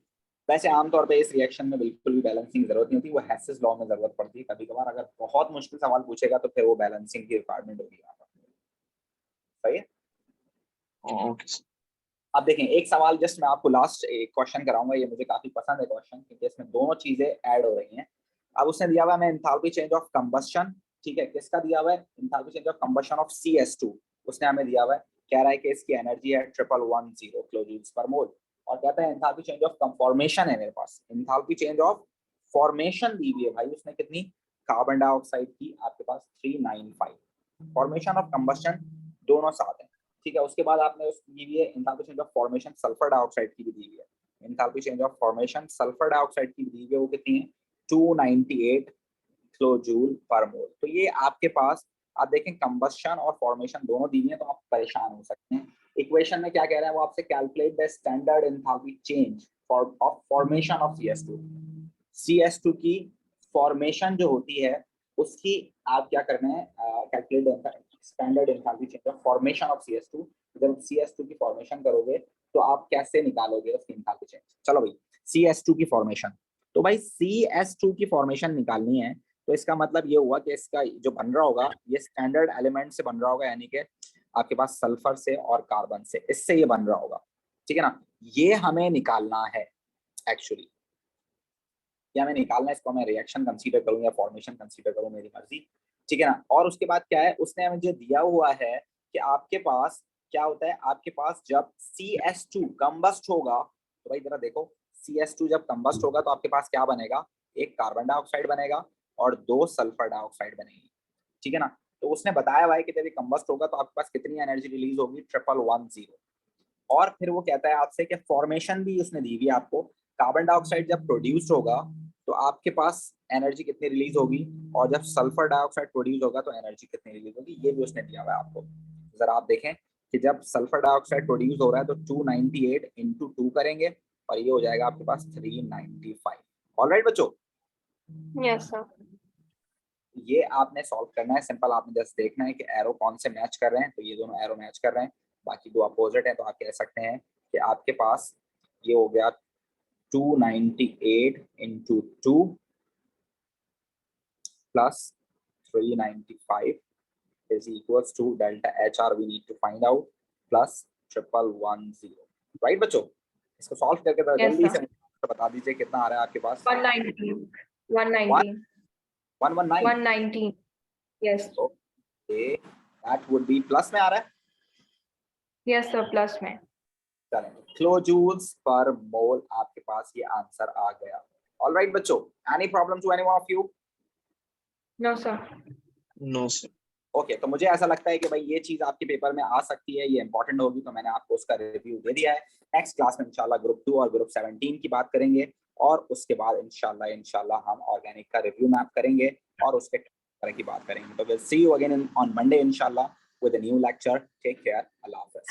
वैसे आमतौर पे इस रिएक्शन में बिल्कुल भी बैलेंसिंग की जरूरत नहीं होती, वो हेसेस लॉ में जरूरत पड़ती है कभी कभार, अगर बहुत मुश्किल सवाल पूछेगा तो फिर वो बैलेंसिंग की रिक्वायरमेंट होगी यहाँ पर। सही है। Okay sir. अब देखें एक सवाल जस्ट मैं आपको लास्ट एक क्वेश्चन कराऊंगा, ये मुझे काफी पसंद है क्वेश्चन क्योंकि इसमें दोनों चीजें ऐड हो रही हैं। अब उसने दिया हुआ है एंथैल्पी चेंज ऑफ कंबस्शन, ठीक है, किसका दिया हुआ है enthalpy change of combustion of CS2, उसने हमें दिया हुआ है, कह रहा है कि इसकी एनर्जी है 1110 किलोजूल्स पर मोल, और कहता है एंथैल्पी चेंज ऑफ फॉर्मेशन है मेरे पास, एंथैल्पी चेंज ऑफ फॉर्मेशन दी हुई है भाई उसने कितनी, कार्बन डाइऑक्साइड की आपके पास 395, फॉर्मेशन ऑफ कंबस्शन दोनों साथ है, ठीक है। उसके बाद आपने उस दी हुई है enthalpy change of formation sulphur dioxide की भी दी हुई है, enthalpy change of formation sulphur dioxide की भी दी हुई है, वो कितनी है 298 किलोजूल पर मोल। तो ये आपके पास आप देखें कंबस्शन और फॉर्मेशन दोनों दी हुई है तो आप परेशान हो सकते हैं। इक्वेशन में क्या कह रहा है वो आपसे, calculate the standard enthalpy change of formation of CS2, CS2 की फॉर्मेशन जो होती है उसकी आप क्या करना है, calculate standard enthalpy change of formation of CS2। जब CS2 की फॉर्मेशन करोगे तो आप कैसे निकालोगे उसकी एंथैल्पी चेंज। चलो भाई CS2 की फॉर्मेशन, तो भाई CS2 की फॉर्मेशन निकालनी है तो इसका मतलब ये हुआ कि इसका जो बन रहा होगा ये स्टैंडर्ड एलिमेंट से बन रहा होगा, यानी कि आपके पास सल्फर से और कार्बन से, इससे ये बन रहा होगा, ठीक है ना। ये हमें निकालना है एक्चुअली, या मैं निकालना है, इसको मैं रिएक्शन कंसीडर करूं या फॉर्मेशन कंसीडर करूं मेरी मर्जी, ठीक है ना। और उसके बाद क्या है उसने हमें जो दिया हुआ है कि आपके पास क्या होता है, आपके पास जब CS2 कंबस्ट होगा, तो भाई जरा देखो CS2 जब कंबस्ट होगा तो आपके पास क्या बनेगा, एक कार्बन डाइऑक्साइड बनेगा और 2 सल्फर डाइऑक्साइड बनेगी, ठीक है ना। तो उसने बताया हुआ है कि जब ये कंबस्ट होगा तो आपके पास कितनी एनर्जी रिलीज होगी 1110, और फिर वो कहता है आपसे कि फॉर्मेशन भी उसने दी हुई है आपको, कार्बन डाइऑक्साइड जब प्रोड्यूस होगा तो आपके पास एनर्जी कितनी रिलीज होगी, और जब सल्फर डाइऑक्साइड प्रोड्यूस होगा तो एनर्जी कितनी रिलीज होगी, ये भी उसने दिया हुआ है आपको। जरा आप देखें कि जब सल्फर डाइऑक्साइड प्रोड्यूस हो रहा है तो 298 इंटू 2 करेंगे और ये हो जाएगा आपके पास 395। ऑलराइट बच्चों, Yes, sir. ये आपने सॉल्व करना है, सिंपल आपने जस्ट देखना है कि एरो कौन से मैच कर रहे हैं, तो ये दोनों एरो मैच कर रहे हैं, बाकी दो अपोजिट है, तो आप कह सकते हैं कि आपके पास ये हो गया 298 into 2 plus 395 is equals to delta HR we need to find out plus 1110, right बच्चों। इसको सॉल्व करके तो Yes, जल्दी sir. से बता दीजिए कितना आ रहा है आपके पास। 119. 119. 119, 119. Yes. Okay, that would be plus में आ रहा है, Yes, sir. Plus में. चलें किलोजूल्स पर मोल आपके पास ये आंसर आ गया। ऑलराइट बच्चों, any problem to anyone of you? No, sir. No sir. Okay, तो मुझे ऐसा लगता है कि भाई ये चीज आपके पेपर में आ सकती है, ये इंपॉर्टेंट होगी, तो मैंने आपको उसका रिव्यू दे दिया है। नेक्स्ट क्लास में इंशाल्लाह ग्रुप 2 और ग्रुप 17 की बात करेंगे, और उसके बाद इंशाल्लाह हम ऑर्गेनिक का रिव्यू मैप करेंगे और उसके तरह की बात करेंगे। तो will see you again on Monday इंशाल्लाह with a new lecture. Take care. Allah Hafiz.